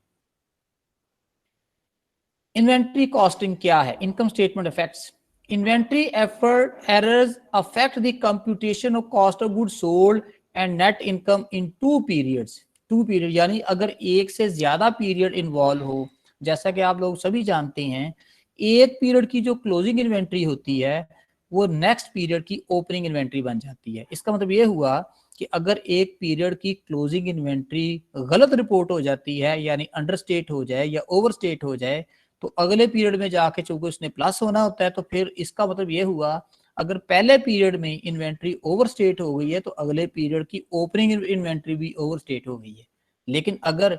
इन्वेंट्री कॉस्टिंग क्या है? Income statement effects. Inventory errors affect the computation of cost of goods sold and net income in 2 periods. 2 period यानी अगर एक से ज्यादा पीरियड इन्वॉल्व हो, जैसा कि आप लोग सभी जानते हैं, एक पीरियड की जो क्लोजिंग इन्वेंट्री होती है वो नेक्स्ट पीरियड की ओपनिंग इन्वेंट्री बन जाती है। इसका मतलब ये हुआ कि अगर एक पीरियड की क्लोजिंग इन्वेंट्री गलत रिपोर्ट हो जाती है, यानी अंडरस्टेट हो जाए या ओवरस्टेट हो जाए, तो अगले पीरियड में जाके चूंकि उसने प्लस होना होता है, तो फिर इसका मतलब ये हुआ अगर पहले पीरियड में इन्वेंट्री ओवरस्टेट हो गई है तो अगले पीरियड की ओपनिंग इन्वेंट्री भी ओवरस्टेट हो गई है। लेकिन अगर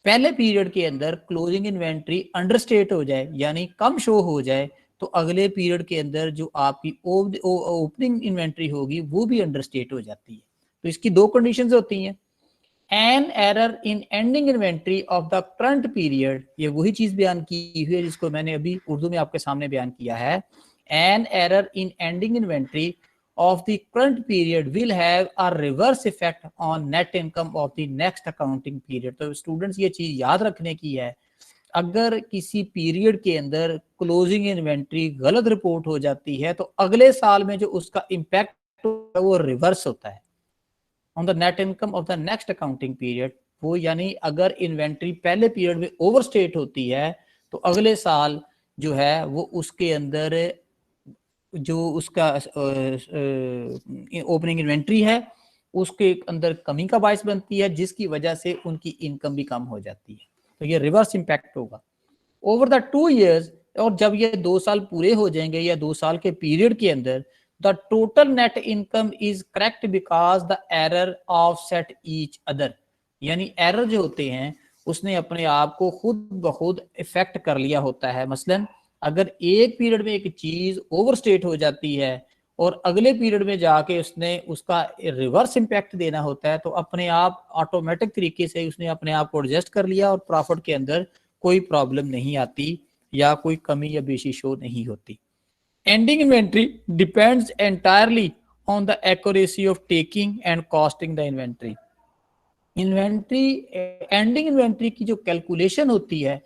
पहले पीरियड के अंदर क्लोजिंग इन्वेंट्री अंडरस्टेट हो जाए यानी कम शो हो जाए, तो अगले पीरियड के अंदर जो आपकी ओपनिंग इन्वेंट्री होगी वो भी अंडरस्टेट हो जाती है। तो इसकी दो कंडीशंस होती हैं। An error in ending inventory of the current period, ये वही चीज बयान की हुई है जिसको मैंने अभी उर्दू में आपके सामने बयान किया है। An error in ending inventory of the current period will have a reverse effect on net income of the next accounting period। तो स्टूडेंट्स ये चीज याद रखने की है, अगर किसी पीरियड के अंदर क्लोजिंग इन्वेंट्री गलत रिपोर्ट हो जाती है तो अगले साल में जो उसका इम्पैक्ट है वो रिवर्स होता है on the net income of the next accounting period. वो यानी अगर इन्वेंट्री पहले पीरियड में ओवरस्टेट होती है तो अगले साल जो है वो उसके अंदर जो उसका ओपनिंग इन्वेंट्री है उसके अंदर कमी का बायस बनती है, जिसकी वजह से उनकी इनकम भी कम हो जाती है। तो ये रिवर्स इंपैक्ट होगा ओवर द 2 years। और जब ये 2 साल पूरे हो जाएंगे या 2 साल के पीरियड के अंदर, the total net income is correct because the error offset each other, यानी एरर जो होते हैं उसने अपने आप को खुद ब खुद इफेक्ट कर लिया होता है। मसलन अगर एक पीरियड में एक चीज ओवरस्टेट हो जाती है और अगले पीरियड में जाके उसने उसका रिवर्स इम्पैक्ट देना होता है, तो अपने आप ऑटोमेटिक तरीके से उसने अपने आप को एडजस्ट कर लिया और प्रॉफिट के अंदर कोई प्रॉब्लम नहीं आती या कोई कमी या बेशी शो नहीं होती। Ending inventory depends entirely on the accuracy of taking and costing the inventory. Inventory ending inventory की जो कैलकुलेशन होती है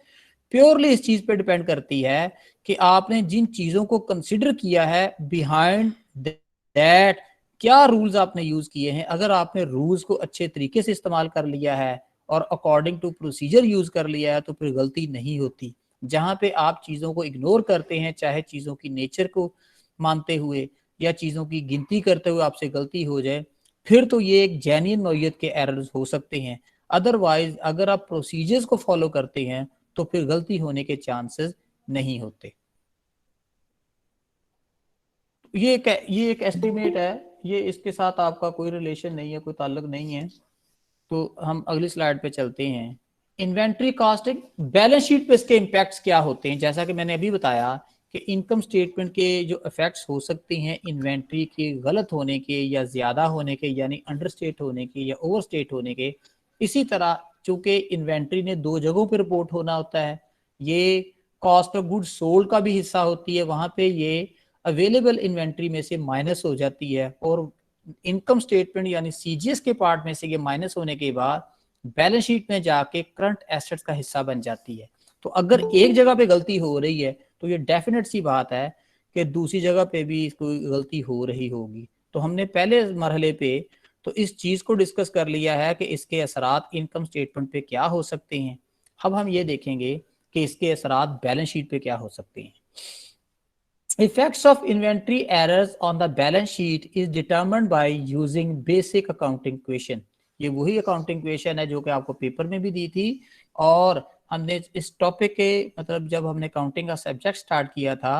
प्योरली इस चीज पे डिपेंड करती है कि आपने जिन चीजों को कंसिडर किया है बिहाइंड दैट क्या रूल्स आपने यूज किए हैं। अगर आपने रूल्स को अच्छे तरीके से इस्तेमाल कर लिया है और अकॉर्डिंग टू प्रोसीजर यूज कर लिया है तो फिर गलती नहीं होती। जहां पे आप चीजों को इग्नोर करते हैं, चाहे चीजों की नेचर को मानते हुए या चीजों की गिनती करते हुए आपसे गलती हो जाए, फिर तो ये एक जेन्युइन नौयत के एरर्स हो सकते हैं। अदरवाइज अगर आप प्रोसीजर्स को फॉलो करते हैं तो फिर गलती होने के चांसेस नहीं होते। ये एक एस्टिमेट है, ये इसके साथ आपका कोई रिलेशन नहीं है, कोई ताल्लुक नहीं है। तो हम अगली स्लाइड पे चलते हैं। इन्वेंट्री कॉस्टिंग, बैलेंस शीट पे इसके इम्पैक्ट्स क्या होते हैं। जैसा कि मैंने अभी बताया कि इनकम स्टेटमेंट के जो इफेक्ट्स हो सकते हैं इन्वेंट्री के गलत होने के या ज्यादा होने के, यानी अंडरस्टेट होने के या ओवरस्टेट होने के। इसी तरह चूंकि इन्वेंट्री ने दो जगहों पर रिपोर्ट होना होता है, ये कॉस्ट ऑफ गुड्स सोल्ड का भी हिस्सा होती है, वहां पे ये अवेलेबल इन्वेंट्री में से माइनस हो जाती है और इनकम स्टेटमेंट यानी सीजीएस के पार्ट में से ये माइनस होने के बाद बैलेंस शीट में जाके करंट एसेट्स का हिस्सा बन जाती है। तो अगर एक जगह पे गलती हो रही है तो ये डेफिनेट सी बात है कि दूसरी जगह पे भी कोई गलती हो रही होगी। तो हमने पहले मरहले पे तो इस चीज को डिस्कस कर लिया है कि इसके असरात इनकम स्टेटमेंट पे क्या हो सकते हैं। अब हम ये देखेंगे कि इसके असरात बैलेंस शीट पे क्या हो सकते हैं। Effects of inventory errors on the balance sheet is determined by using basic accounting equation। ये वही अकाउंटिंग इक्वेशन है जो कि आपको पेपर में भी दी थी और हमने इस टॉपिक के मतलब जब हमने अकाउंटिंग का सब्जेक्ट स्टार्ट किया था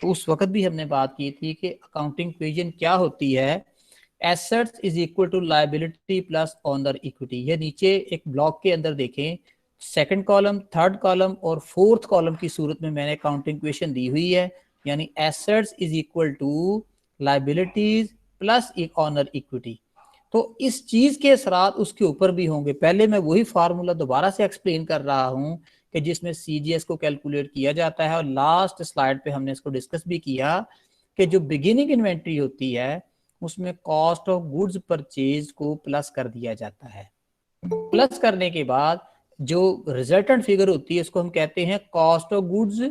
तो उस वक्त भी हमने बात की थी कि अकाउंटिंग इक्वेशन क्या होती है। Assets is equal to liability plus owner equity. ये नीचे एक ब्लॉक के अंदर देखें, सेकंड कॉलम, थर्ड कॉलम और फोर्थ कॉलम की सूरत में मैंने अकाउंटिंग इक्वेशन दी हुई है, यानी assets is equal to liabilities plus एक ऑनर इक्विटी। तो इस चीज के असरात उसके ऊपर भी होंगे। पहले मैं वही फार्मूला दोबारा से एक्सप्लेन कर रहा हूं कि जिसमें सीजीएस को कैलकुलेट किया जाता है और लास्ट स्लाइड पे हमने इसको डिस्कस भी किया कि जो बिगिनिंग इन्वेंट्री होती है उसमें कॉस्ट ऑफ गुड्स परचेज को प्लस कर दिया जाता है। प्लस करने के बाद जो रिजल्टेंट फिगर होती है उसको हम कहते हैं cost of goods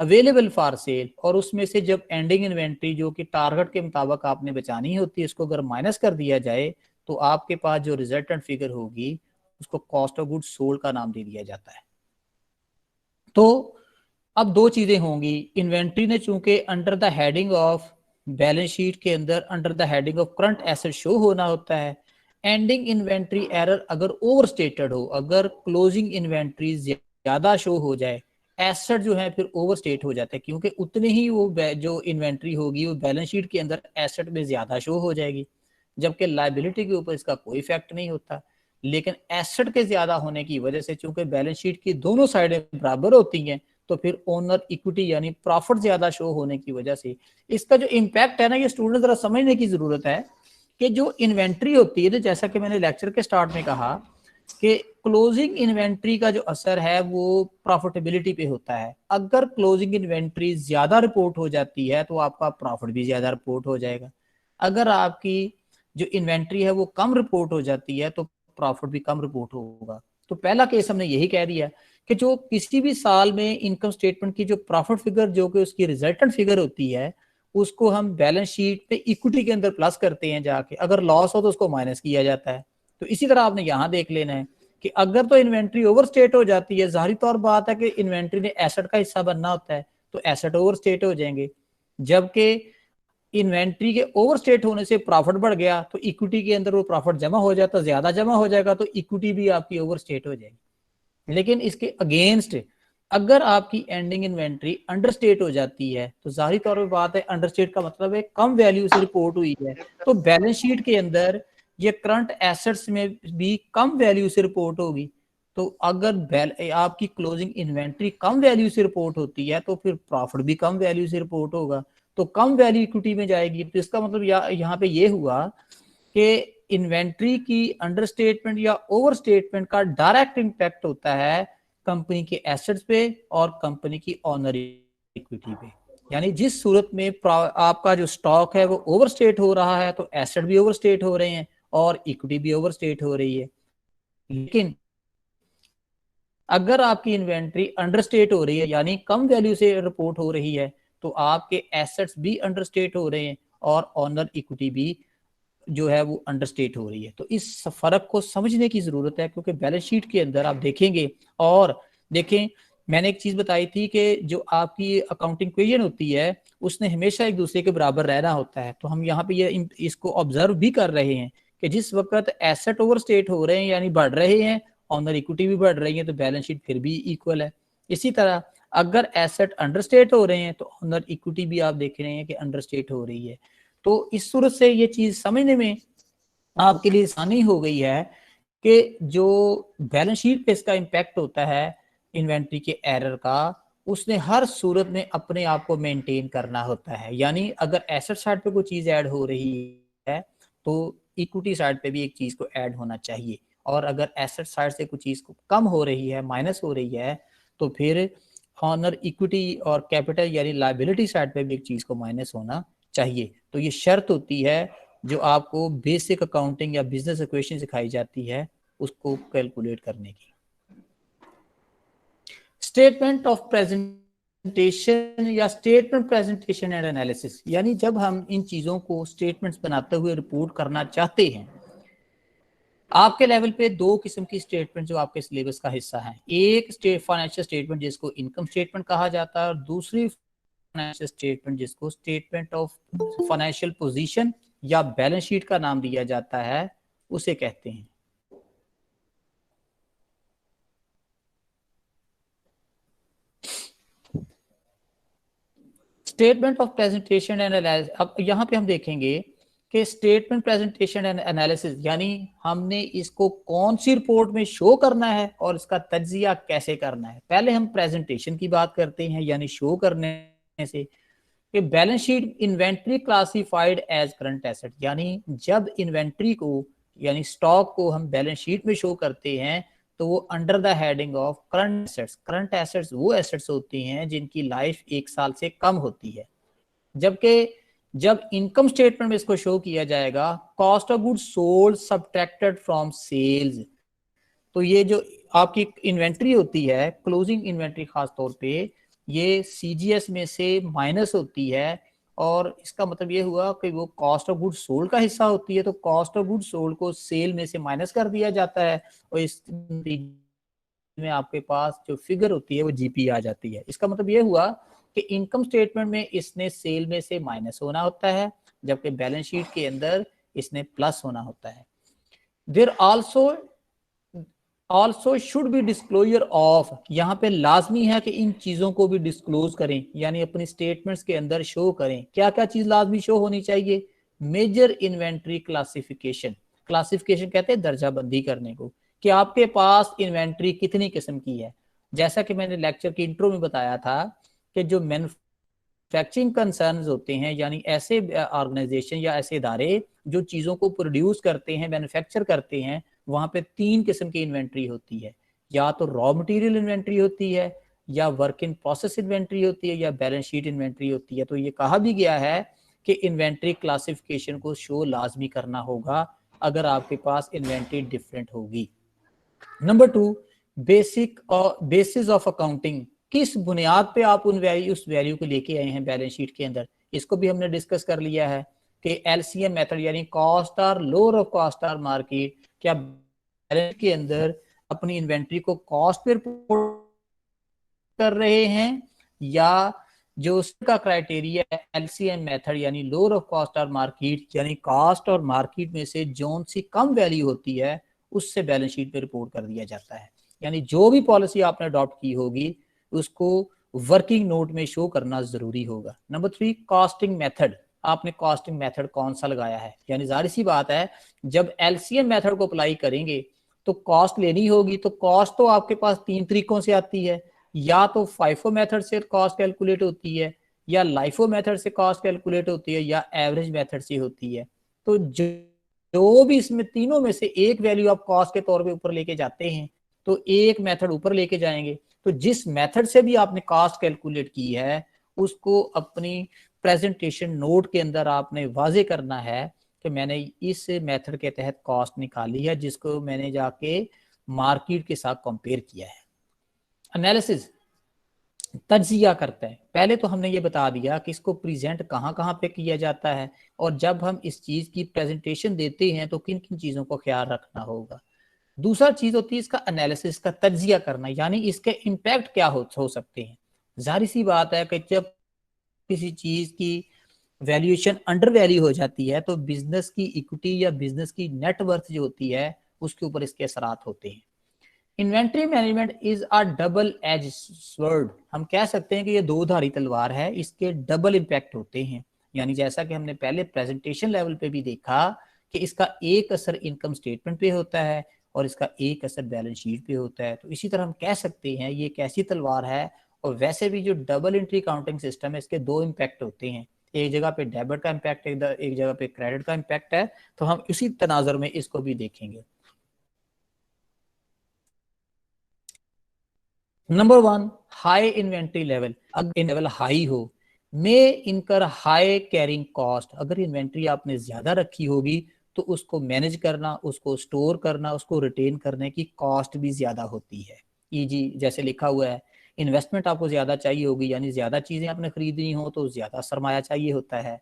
available for sale, और उसमें से जब एंडिंग इन्वेंट्री जो कि टारगेट के मुताबिक आपने बचानी होती है इसको अगर माइनस कर दिया जाए तो आपके पास जो रिजल्टेंट फिगर होगी उसको कॉस्ट ऑफ गुड्स सोल्ड का नाम दे दिया जाता है। तो अब दो चीजें होंगी, इन्वेंट्री ने चूंकि under the heading of balance sheet के अंदर under the heading of current asset show होना होता है। एंडिंग इन्वेंट्री एरर अगर ओवरस्टेटेड हो, अगर क्लोजिंग इन्वेंट्री ज्यादा शो हो जाए, एसेट जो है फिर ओवरस्टेट हो जाता है क्योंकि उतनी ही वो जो इन्वेंट्री होगी वो बैलेंस शीट के अंदर एसेट में ज्यादा शो हो जाएगी, जबकि लायबिलिटी के ऊपर इसका कोई इफेक्ट नहीं होता। लेकिन एसेट के ज्यादा होने की वजह से चूंकि बैलेंस शीट की दोनों साइडें बराबर होती हैं तो फिर ओनर इक्विटी यानी प्रॉफिट ज्यादा शो होने की वजह से इसका जो इम्पैक्ट है ना, ये स्टूडेंट जरा समझने की जरूरत है कि जो इन्वेंट्री होती है, जैसा कि मैंने लेक्चर के स्टार्ट में कहा कि क्लोजिंग इन्वेंट्री का जो असर है वो प्रॉफिटेबिलिटी पे होता है। अगर क्लोजिंग इन्वेंट्री ज्यादा रिपोर्ट हो जाती है तो आपका प्रॉफिट भी ज्यादा रिपोर्ट हो जाएगा। अगर आपकी जो इन्वेंट्री है वो कम रिपोर्ट हो जाती है तो प्रॉफिट भी कम रिपोर्ट होगा। तो पहला केस हमने यही कह दिया कि जो किसी भी साल में इनकम स्टेटमेंट की जो प्रॉफिट फिगर जो कि उसकी रिजल्टेंट फिगर होती है उसको हम बैलेंस शीट पे इक्विटी के अंदर प्लस करते हैं जाके, अगर लॉस हो तो उसको माइनस किया जाता है। तो इसी तरह आपने यहाँ देख लेना है कि अगर तो इन्वेंट्री ओवरस्टेट हो जाती है, जाहिर तौर बात है कि इन्वेंट्री ने एसेट का हिस्सा बनना होता है तो एसेट ओवरस्टेट हो जाएंगे, जबकि इन्वेंट्री के ओवरस्टेट होने से प्रॉफिट बढ़ गया तो इक्विटी के अंदर वो प्रॉफिट जमा हो जाता, ज्यादा जमा हो जाएगा तो इक्विटी भी आपकी ओवरस्टेट हो जाएगी। लेकिन इसके अगेंस्ट अगर आपकी एंडिंग इन्वेंट्री अंडरस्टेट हो जाती है तो जाहिर तौर पर बात है, अंडरस्टेट का मतलब है कम वैल्यू से रिपोर्ट हुई है, तो बैलेंस शीट के अंदर ये करंट एसेट्स में भी कम वैल्यू से रिपोर्ट होगी। तो अगर आपकी क्लोजिंग इन्वेंट्री कम वैल्यू से रिपोर्ट होती है तो फिर प्रॉफिट भी कम वैल्यू से रिपोर्ट होगा। तो कम वैल्यू इक्विटी में जाएगी। तो इसका मतलब यहाँ पे ये हुआ कि इन्वेंट्री की अंडर स्टेटमेंट या ओवर स्टेटमेंट का डायरेक्ट इम्पैक्ट होता है कंपनी के एसेट्स पे और कंपनी की ऑनर इक्विटी पे। यानी जिस सूरत में आपका जो स्टॉक है वो ओवरस्टेट हो रहा है तो एसेट भी ओवरस्टेट हो रहे हैं और इक्विटी भी ओवरस्टेट हो रही है। लेकिन अगर आपकी इन्वेंट्री अंडरस्टेट हो रही है यानी कम वैल्यू से रिपोर्ट हो रही है तो आपके एसेट्स भी अंडरस्टेट हो रहे हैं और ऑनर इक्विटी भी जो है वो अंडरस्टेट हो रही है। तो इस फर्क को समझने की जरूरत है, क्योंकि बैलेंस शीट के अंदर आप देखेंगे और देखें, मैंने एक चीज बताई थी कि जो आपकी अकाउंटिंग इक्वेशन होती है उसने हमेशा एक दूसरे के बराबर रहना होता है। तो हम यहाँ पे ये इसको ऑब्जर्व भी कर रहे हैं कि जिस वक्त एसेट ओवरस्टेट हो रहे हैं यानी बढ़ रहे हैं, ऑनर इक्विटी भी बढ़ रही है, तो बैलेंस शीट फिर भी इक्वल है। इसी तरह अगर एसेट अंडरस्टेट हो रहे हैं तो ऑनर इक्विटी भी आप देख रहे हैं कि अंडरस्टेट हो रही है। तो इस सूरत से ये चीज समझने में आपके लिए आसानी हो गई है कि जो बैलेंस शीट पे इसका इम्पैक्ट होता है इन्वेंट्री के एरर का, उसने हर सूरत में अपने आप को मेंटेन करना होता है। यानी अगर एसेट साइड पे कोई चीज ऐड हो रही है तो इक्विटी साइड पे भी एक चीज को ऐड होना चाहिए, और अगर एसेट साइड से कुछ चीज कम हो रही है, माइनस हो रही है, तो फिर ऑनर इक्विटी और कैपिटल यानी लायबिलिटी साइड पे भी एक चीज को माइनस होना चाहिए। तो ये शर्त होती है जो आपको बेसिक अकाउंटिंग या बिजनेस इक्वेशन सिखाई जाती है उसको कैलकुलेट करने की। स्टेटमेंट ऑफ प्रेजेंटेशन या स्टेटमेंट प्रेजेंटेशन एंड एनालिसिस, यानी जब हम इन चीजों को स्टेटमेंट्स बनाते हुए रिपोर्ट करना चाहते हैं, आपके लेवल पे दो किस्म की स्टेटमेंट जो आपके सिलेबस का हिस्सा है, एक फाइनेंशियल स्टेटमेंट जिसको इनकम स्टेटमेंट कहा जाता है और दूसरी फाइनेंशियल स्टेटमेंट जिसको स्टेटमेंट ऑफ फाइनेंशियल पोजीशन या बैलेंस शीट का नाम दिया जाता है, उसे कहते हैं। Statement of presentation and analysis, अब यहाँ पे हम देखेंगे कि स्टेटमेंट प्रेजेंटेशन एंड एनालिसिस यानी हमने इसको कौन सी रिपोर्ट में शो करना है और इसका तज्जिया कैसे करना है। पहले हम प्रेजेंटेशन की बात करते हैं यानी शो करने से कि balance sheet inventory classified as current asset, यानी जब इन्वेंट्री को यानी स्टॉक को हम बैलेंस शीट में शो करते हैं तो वो under the heading of current assets. Current assets वो एसेट्स होती हैं जिनकी लाइफ 1 साल से कम होती है, जबकि जब इनकम स्टेटमेंट में इसको शो किया जाएगा cost of goods sold subtracted from sales. तो ये जो आपकी इन्वेंट्री होती है, क्लोजिंग इन्वेंट्री खास तौर पे, ये सीजीएस में से माइनस होती है और इसका मतलब ये हुआ कि वो कॉस्ट ऑफ गुड्स सोल्ड का हिस्सा होती है, तो कॉस्ट ऑफ गुड्स सोल्ड को सेल में से माइनस कर दिया जाता है और इस में आपके पास जो फिगर होती है वो जीपी आ जाती है। इसका मतलब ये हुआ कि इनकम स्टेटमेंट में इसने सेल में से माइनस होना होता है, जबकि बैलेंस शीट के अंदर इसने प्लस होना होता है। There also should be disclosure of, यहाँ पे लाजमी है कि इन चीजों को भी डिस्क्लोज करें यानी अपनी स्टेटमेंट्स के अंदर शो करें। क्या क्या चीज लाजमी शो होनी चाहिए? मेजर इन्वेंट्री क्लासिफिकेशन, क्लासिफिकेशन कहते हैं दर्जा बंदी करने को, कि आपके पास इन्वेंट्री कितनी किस्म की है। जैसा कि मैंने लेक्चर की इंट्रो में बताया था कि जो मैन्युफैक्चरिंग कंसर्न्स होते हैं यानी ऐसे ऑर्गेनाइजेशन या ऐसे इदारे जो चीजों को प्रोड्यूस करते हैं, मैन्युफैक्चर करते हैं, वहां पे 3 किस्म की इन्वेंट्री होती है, या तो रॉ मटेरियल इन्वेंट्री होती है, या वर्क इन प्रोसेस इन्वेंट्री होती है, या बैलेंस शीट इन्वेंट्री होती है। तो ये कहा भी गया है कि इन्वेंट्री क्लासिफिकेशन को शो लाजमी करना होगा अगर आपके पास इन्वेंट्री डिफरेंट होगी। नंबर 2, बेसिस ऑफ अकाउंटिंग, किस बुनियाद पे आप उस वैल्यू को लेके आए हैं बैलेंस शीट के अंदर, इसको भी हमने डिस्कस कर लिया है कि एलसीएम मेथड यानी कॉस्ट और लोअर ऑफ कॉस्ट और मार्केट, क्या बैलेंस के अंदर अपनी इन्वेंट्री को कॉस्ट पे रिपोर्ट कर रहे हैं या जो उसका क्राइटेरिया है एलसीएम मेथड यानी लोअर ऑफ कॉस्ट और मार्केट, यानी कॉस्ट और मार्केट में से जोन सी कम वैल्यू होती है उससे बैलेंस शीट पे रिपोर्ट कर दिया जाता है। यानी जो भी पॉलिसी आपने अडॉप्ट की होगी उसको वर्किंग नोट में शो करना जरूरी होगा। नंबर 3, कॉस्टिंग मेथड, आपने कॉस्टिंग मेथड कौन सा लगाया है। यानी जाहिर सी बात है जब एलसीएम मेथड को अप्लाई करेंगे तो कॉस्ट लेनी होगी, तो कॉस्ट तो आपके पास 3 तरीकों से आती है, या तो फाइफो मेथड से कॉस्ट कैलकुलेट होती है, या लाइफो मेथड से कॉस्ट कैलकुलेट होती है या एवरेज मेथड से होती है। तो जो भी इसमें तीनों में से एक वैल्यू आप कॉस्ट के तौर पे ऊपर लेके जाते हैं तो एक मेथड ऊपर लेके जाएंगे। तो जिस मेथड से भी आपने कॉस्ट कैलकुलेट की है उसको अपनी प्रेजेंटेशन नोट के अंदर आपने वाजे करना है कि मैंने इस मेथड के तहत कॉस्ट निकाली है जिसको मैंने जाके मार्केट के साथ कंपेयर किया है। एनालिसिस तज्जिया करते हैं। पहले तो हमने ये बता दिया कि इसको प्रेजेंट कहाँ कहाँ पे किया जाता है और जब हम इस चीज की प्रेजेंटेशन देते हैं तो किन किन चीजों को ख्याल रखना होगा। दूसरा चीज होती है इसका एनालिसिस का तज्जिया करना, यानी इसके इम्पैक्ट क्या हो सकते हैं। जाहिर सी बात है कि जब किसी चीज की वैल्यूएशन अंडर वैल्यू हो जाती है तो बिजनेस की इक्विटी या बिजनेस की नेटवर्थ जो होती है उसके ऊपर इसके असरात होते हैं। Inventory management is a double edge sword, हम कह सकते हैं कि ये दो धारी तलवार है, इसके डबल इम्पैक्ट होते हैं। यानी जैसा कि हमने पहले प्रेजेंटेशन लेवल पे भी देखा कि इसका एक असर इनकम स्टेटमेंट पे होता है और इसका एक असर बैलेंस शीट पे होता है, तो इसी तरह हम कह सकते हैं ये एक ऐसी तलवार है। और वैसे भी जो डबल एंट्री काउंटिंग सिस्टम है इसके दो इम्पैक्ट होते हैं, एक जगह पे डेबिट का इम्पैक्ट है, एक जगह पे क्रेडिट का इम्पैक्ट है। तो हम इसी तनाजर में इसको भी देखेंगे। Number 1, high inventory level. अगर लेवल हाई हो मे इनकर हाई कैरिंग कॉस्ट, अगर इन्वेंट्री आपने ज्यादा रखी होगी तो उसको मैनेज करना, उसको स्टोर करना, उसको रिटेन करने की कॉस्ट भी ज्यादा होती है। जी जैसे लिखा हुआ है इन्वेस्टमेंट आपको ज्यादा चाहिए होगी, यानी ज्यादा चीजें आपने खरीदनी हो तो ज्यादा सरमाया चाहिए होता है,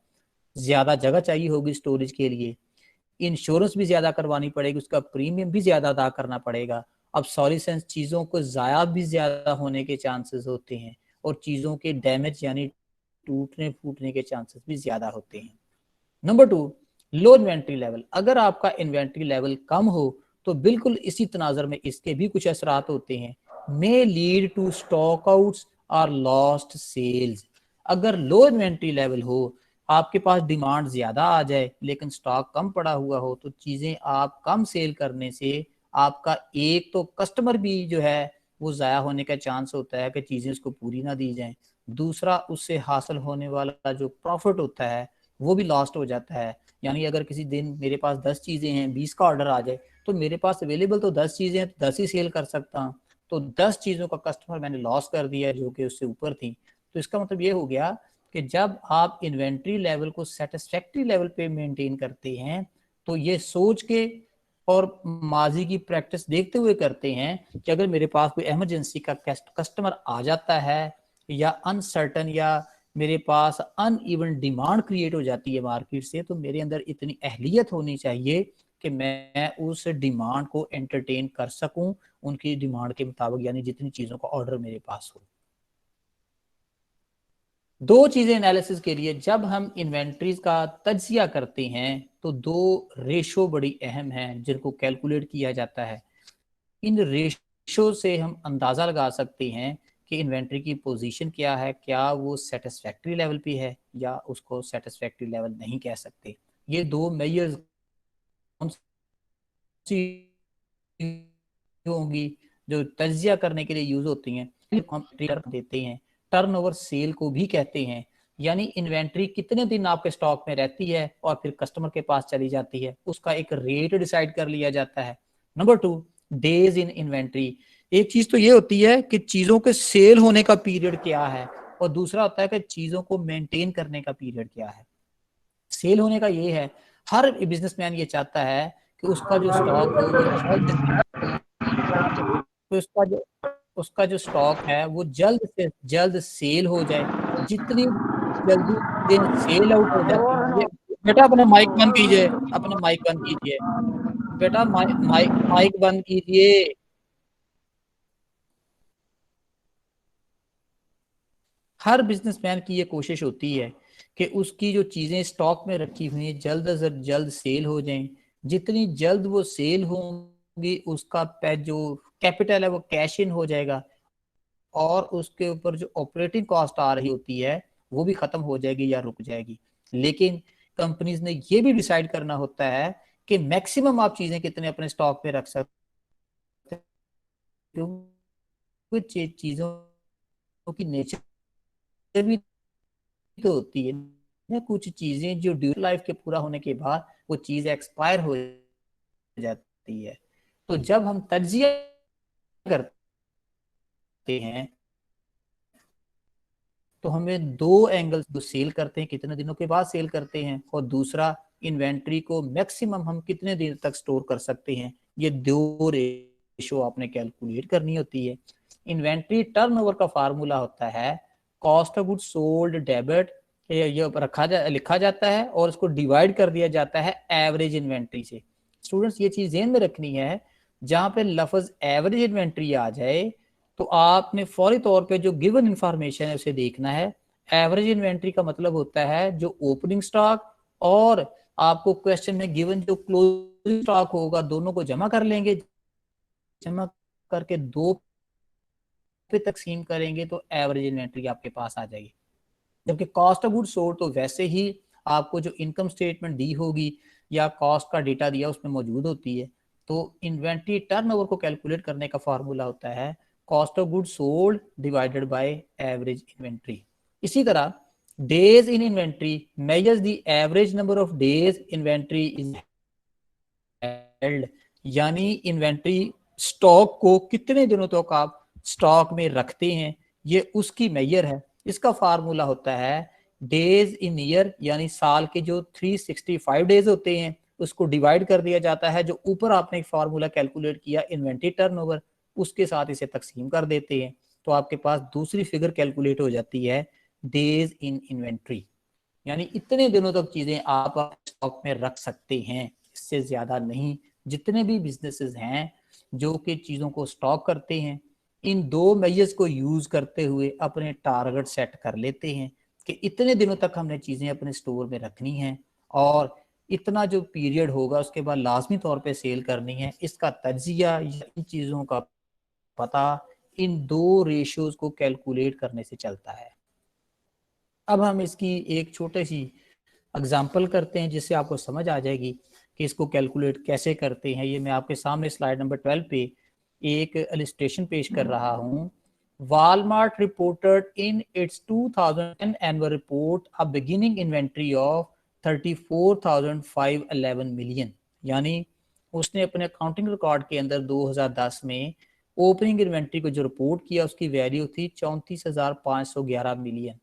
ज्यादा जगह चाहिए होगी स्टोरेज के लिए, इंश्योरेंस भी ज्यादा करवानी पड़ेगी, उसका प्रीमियम भी ज्यादा अदा करना पड़ेगा। अब सॉल्यूशंस चीजों को जाया भी ज्यादा होने के चांसेस होते हैं और चीजों के डैमेज यानी टूटने फूटने के चांसेस भी ज्यादा होते हैं। नंबर 2, लो इन्वेंट्री लेवल। अगर आपका इन्वेंट्री लेवल कम हो तो बिल्कुल इसी तनाजर में इसके भी कुछ असरात होते हैं। May lead to stock outs और लॉस्ट सेल्स। अगर लो इन्वेंट्री लेवल हो, आपके पास डिमांड ज्यादा आ जाए लेकिन स्टॉक कम पड़ा हुआ हो तो चीजें आप कम सेल करने से आपका एक तो कस्टमर भी जो है वो जाया होने का चांस होता है कि चीजें उसको पूरी ना दी जाएं, दूसरा उससे हासिल होने वाला जो प्रॉफिट होता है वो भी लॉस्ट हो जाता है। यानी अगर किसी दिन मेरे पास 10 चीजें हैं, 20 का ऑर्डर आ जाए तो मेरे पास अवेलेबल तो 10 चीजें हैं, तो 10 ही सेल कर सकता हूँ, तो 10 चीजों का कस्टमर मैंने लॉस कर दिया जो कि उससे ऊपर थी। तो इसका मतलब ये हो गया कि जब आप इन्वेंट्री लेवल को सेटिस्फैक्ट्री लेवल पे मेंटेन करते हैं तो ये सोच के और माजी की प्रैक्टिस देखते हुए करते हैं कि अगर मेरे पास कोई इमरजेंसी का कस्टमर आ जाता है या अनसर्टन या मेरे पास अनइवन डिमांड क्रिएट हो जाती है मार्केट से, तो मेरे अंदर इतनी अहलियत होनी चाहिए कि मैं उस डिमांड को एंटरटेन कर सकूं उनकी डिमांड के मुताबिक, यानी जितनी चीजों का ऑर्डर मेरे पास हो। दो चीजें एनालिसिस के लिए जब हम इन्वेंट्रीज का तज्जिया करते हैं तो दो रेशो बड़ी अहम हैं जिनको कैलकुलेट किया जाता है। इन रेशो से हम अंदाजा लगा सकते हैं कि इन्वेंट्री की पोजीशन क्या है, क्या वो सेटिस्फैक्ट्री लेवल पे है या उसको सेटिस्फैक्ट्री लेवल नहीं कह सकते। ये दो मेजर्स कौन सी होंगी जो तज्जिया करने के लिए यूज होती हैं, देते हैं। टर्नओवर सेल को भी कहते हैं, यानी इन्वेंट्री कितने दिन आपके स्टॉक में रहती है और फिर कस्टमर के पास चली जाती है उसका एक रेट डिसाइड कर लिया जाता है। Number 2, days in inventory. एक चीज तो ये होती है कि चीजों के सेल होने का पीरियड क्या है और दूसरा होता है कि चीजों को मेंटेन करने का पीरियड क्या है। सेल होने का ये है, हर बिजनेसमैन ये चाहता है कि उसका जो स्टॉक हो वो जल्द से तो उसका जो स्टॉक है वो जल्द से जल्द सेल हो जाए। जितनी जल्दी चीजें सेल आउट हो जाती है बेटा अपना माइक बंद कीजिए, अपना माइक बंद कीजिए बेटा, माइक बंद कीजिए। हर बिजनेसमैन की ये कोशिश होती है कि उसकी जो चीजें स्टॉक में रखी हुई हैं जल्द से जल्द सेल हो जाएं। जितनी जल्द वो सेल होंगी उसका जो कैपिटल है वो कैश इन हो जाएगा और उसके ऊपर जो ऑपरेटिंग कॉस्ट आ रही होती है वो भी खत्म हो जाएगी या रुक जाएगी। लेकिन कंपनीज ने ये भी डिसाइड करना होता है कि मैक्सिमम आप चीजें कितने अपने स्टॉक पे रख सकते हो, चीजों की नेचर भी तो होती है ना, कुछ चीजें जो ड्यूरेबल लाइफ के पूरा होने के बाद वो चीज एक्सपायर हो जाती है। तो जब हम तज्जिया करते हैं तो हमें दो एंगल, जो सेल करते हैं कितने दिनों के बाद सेल करते हैं, और दूसरा इन्वेंट्री को मैक्सिमम हम कितने दिन तक स्टोर कर सकते हैं, ये दो रेशो आपने कैलकुलेट करनी होती है। इन्वेंट्री टर्नओवर का फार्मूला होता है cost of goods sold debit, ये लिखा जाता है और उसको डिवाइड कर दिया जाता है एवरेज इन्वेंट्री से। स्टूडेंट्स ये चीज ध्यान में रखनी है, जहां पे लफ्ज एवरेज इन्वेंट्री आ जाए तो आपने फौरी तौर पे जो गिवन इंफॉर्मेशन है उसे देखना है। एवरेज इन्वेंट्री का मतलब होता है जो ओपनिंग स्टॉक और आपको क्वेश्चन में गिवन जो क्लोजिंग स्टॉक होगा दोनों को जमा कर लेंगे, जमा करके दो पे तकसीम करेंगे तो एवरेज इन्वेंट्री आपके पास आ जाएगी। जबकि कॉस्ट ऑफ गुड्स सोल्ड तो वैसे ही आपको जो इनकम स्टेटमेंट दी होगी या कॉस्ट का डेटा दिया उसमें मौजूद होती है। तो इन्वेंट्री टर्नओवर को कैलकुलेट करने का फार्मूला होता है cost of goods sold divided by average inventory. इसी तरह days in inventory measures the average number of days inventory is held, यानी इन्वेंट्री स्टॉक को कितने दिनों तक आप स्टॉक में रखते हैं ये उसकी मेजर है। इसका फार्मूला होता है डेज इन ईयर, यानी साल के जो 365 डेज होते हैं उसको डिवाइड कर दिया जाता है, जो ऊपर आपने एक फार्मूला कैलकुलेट किया इन्वेंट्री टर्नओवर, उसके साथ इसे तकसीम कर देते हैं तो आपके पास दूसरी फिगर कैलकुलेट हो जाती है डेज इन इन्वेंट्री, यानी इतने दिनों तक चीजें आप स्टॉक में रख सकते हैं, इससे ज्यादा नहीं। जितने भी बिजनेसेस हैं जो कि चीजों को स्टॉक करते हैं, इन दो मेजर्स को यूज करते हुए अपने टारगेट सेट कर लेते हैं कि इतने दिनों तक हमने चीजें अपने स्टोर में रखनी है और इतना जो पीरियड होगा उसके बाद लाजमी तौर पे सेल करनी है। इसका तज्जिया या इन चीजों का पता इन दो रेशियोज को कैलकुलेट करने से चलता है। अब हम इसकी एक छोटी सी एग्जाम्पल करते हैं जिससे आपको समझ आ जाएगी कि इसको कैलकुलेट कैसे करते हैं। ये मैं आपके सामने स्लाइड नंबर 12 पे एक इलस्ट्रेशन पेश कर रहा हूँ। Walmart reported in its 2010 annual report a beginning inventory of 34,511 million, यानी उसने अपने अकाउंटिंग रिकॉर्ड के अंदर 2010 में ओपनिंग इन्वेंट्री को जो रिपोर्ट किया उसकी वैल्यू थी 34,511 million,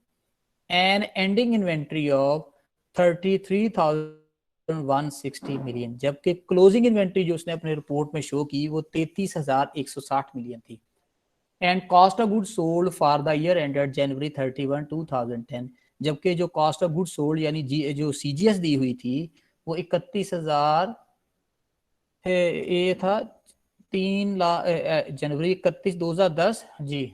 and ending inventory of 33,160 million, जबकि क्लोजिंग इन्वेंट्री जो उसने अपने रिपोर्ट में शो की वो 33,160 मिलियन थी। And cost of good sold for the year ended January 31, 2010, जबकि जो कॉस्ट ऑफ गुड सोल्ड यानी जो CGS दी हुई थी वो 31,000 ये था 3 लाख जनवरी 31 2010 जी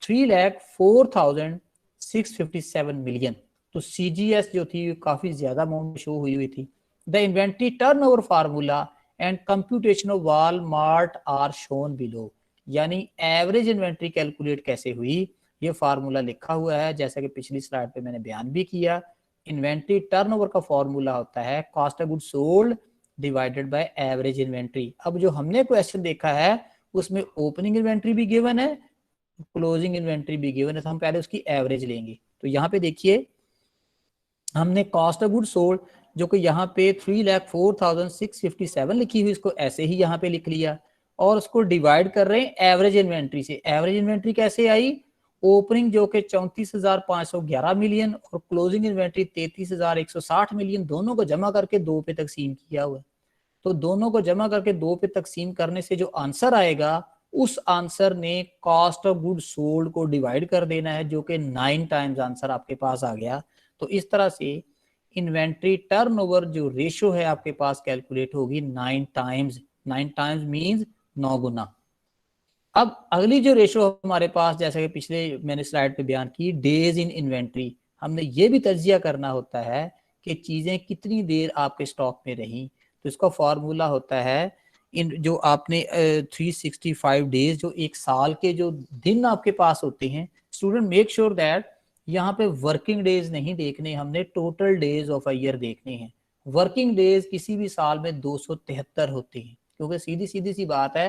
3,04,657 मिलियन। तो CGS जो थी काफी ज्यादा अमाउंट शो हुई थी। The inventory turnover formula and computation of Walmart are shown below, यानी एवरेज इन्वेंट्री कैलकुलेट कैसे हुई ये फार्मूला लिखा हुआ है, जैसा कि पिछली स्लाइड पे मैंने बयान भी किया। इन्वेंट्री टर्नओवर का फार्मूला होता है cost of goods sold divided by average inventory. अब जो हमने क्वेश्चन देखा है उसमें ओपनिंग इन्वेंट्री भी गिवन है, क्लोजिंग इन्वेंट्री भी गिवन है, तो हम पहले उसकी एवरेज लेंगे। तो यहाँ पे देखिए हमने कॉस्ट ऑफ गुड सोल्ड जो कि यहाँ पे 3,04,657 लिखी हुई, इसको ऐसे ही यहाँ पे लिख लिया और उसको डिवाइड कर रहे हैं एवरेज इन्वेंट्री से। एवरेज इन्वेंट्री कैसे आई, ओपनिंग जो कि 34,511 मिलियन और क्लोजिंग इन्वेंट्री 33,160 मिलियन, दोनों को जमा करके दो पे तकसीम किया हुआ है। तो दोनों को जमा करके दो पे तकसीम करने से जो आंसर आएगा उस आंसर ने कॉस्ट ऑफ गुड सोल्ड को डिवाइड कर देना है, जो कि 9 टाइम्स आंसर आपके पास आ गया। तो इस तरह से इन्वेंट्री टर्नओवर जो रेशियो है आपके पास कैलकुलेट होगी 9 टाइम्स। 9 टाइम्स मींस 9 गुना। अब अगली जो रेशियो हमारे पास, जैसा कि पिछले मैंने स्लाइड पे बयान की, डेज इन इन्वेंट्री, हमने ये भी तज्जिया करना होता है कि चीजें कितनी देर आपके स्टॉक में रही। तो इसका फॉर्मूला होता है इन जो आपने 365 डेज जो एक साल के जो दिन आपके पास होते हैं, स्टूडेंट मेक श्योर दैट यहाँ पे वर्किंग डेज नहीं देखने, हमने total days of a year देखने हैं। वर्किंग डेज किसी भी साल में 273 होते हैं, क्योंकि सीधी सीधी सी बात है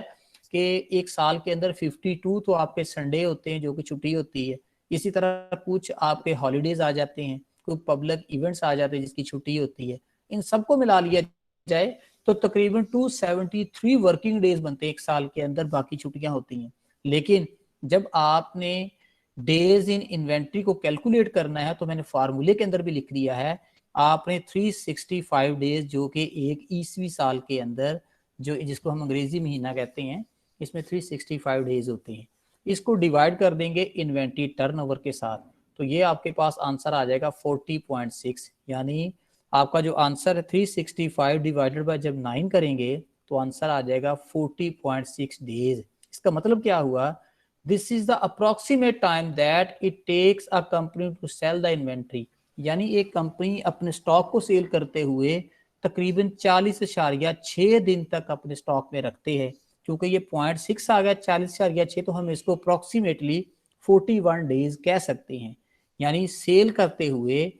कि एक साल के अंदर 52 तो आपके संडे होते हैं जो कि छुट्टी होती है, इसी तरह कुछ आपके हॉलीडेज आ जाते हैं कोई पब्लिक इवेंट्स आ जाते हैं जिसकी छुट्टी होती है, इन सबको मिला लिया जाए तो तकरीबन 273 वर्किंग डेज बनते हैं एक साल के अंदर, बाकी छुट्टियां होती हैं। लेकिन जब आपने डेज इन इन्वेंट्री को कैलकुलेट करना है तो मैंने फार्मूले के अंदर भी लिख दिया है, आपने 365 डेज जो कि एक ईस्वी साल के अंदर, जो जिसको हम अंग्रेजी महीना कहते हैं, इसमें 365 डेज होते हैं, इसको डिवाइड कर देंगे इन्वेंट्री टर्नओवर के साथ, तो ये आपके पास आंसर आ जाएगा 40.6। यानी आपका जो आंसर है 365 डिवाइडेड बाय जब 9 करेंगे तो आंसर आ जाएगा 40.6 डेज। इसका मतलब क्या हुआ, this is the approximate time that it takes a company to sell the inventory. यानी एक कंपनी अपने स्टॉक को सेल करते हुए तकरीबन 40.6 दिन तक अपने स्टॉक में रखते हैं। क्योंकि ये 0.6 आ गया 40.6, तो हम इसको अप्रोक्सीमेटली 41 डेज कह सकते हैं। यानी सेल करते हुए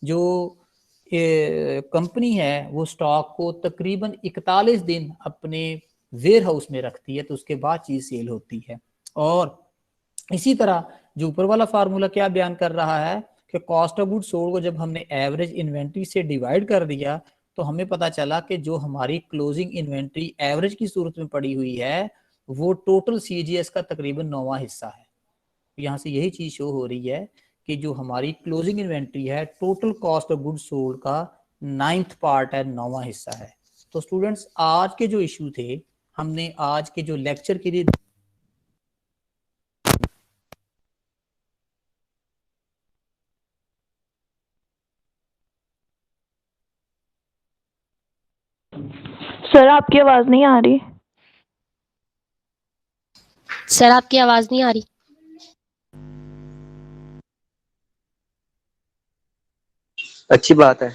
जो कंपनी है वो स्टॉक को तकरीबन 41 दिन अपने वेयर हाउस में रखती है, तो उसके बाद चीज सेल होती है। और इसी तरह जो ऊपर वाला फार्मूला क्या बयान कर रहा है कि कॉस्ट ऑफ गुड सोल्ड को जब हमने एवरेज इन्वेंट्री से डिवाइड कर दिया तो हमें पता चला कि जो हमारी क्लोजिंग इन्वेंट्री एवरेज की सूरत में पड़ी हुई है वो टोटल सीजीएस का तकरीबन 9वां हिस्सा है। यहाँ से यही चीज शो हो रही है कि जो हमारी क्लोजिंग इन्वेंट्री है total cost of good sold का 9th पार्ट है, 9वां हिस्सा है। तो स्टूडेंट्स आज के जो इशू थे, हमने आज के जो लेक्चर के लिए सर आपकी आवाज नहीं आ रही। सर आपकी आवाज नहीं आ रही। अच्छी बात है।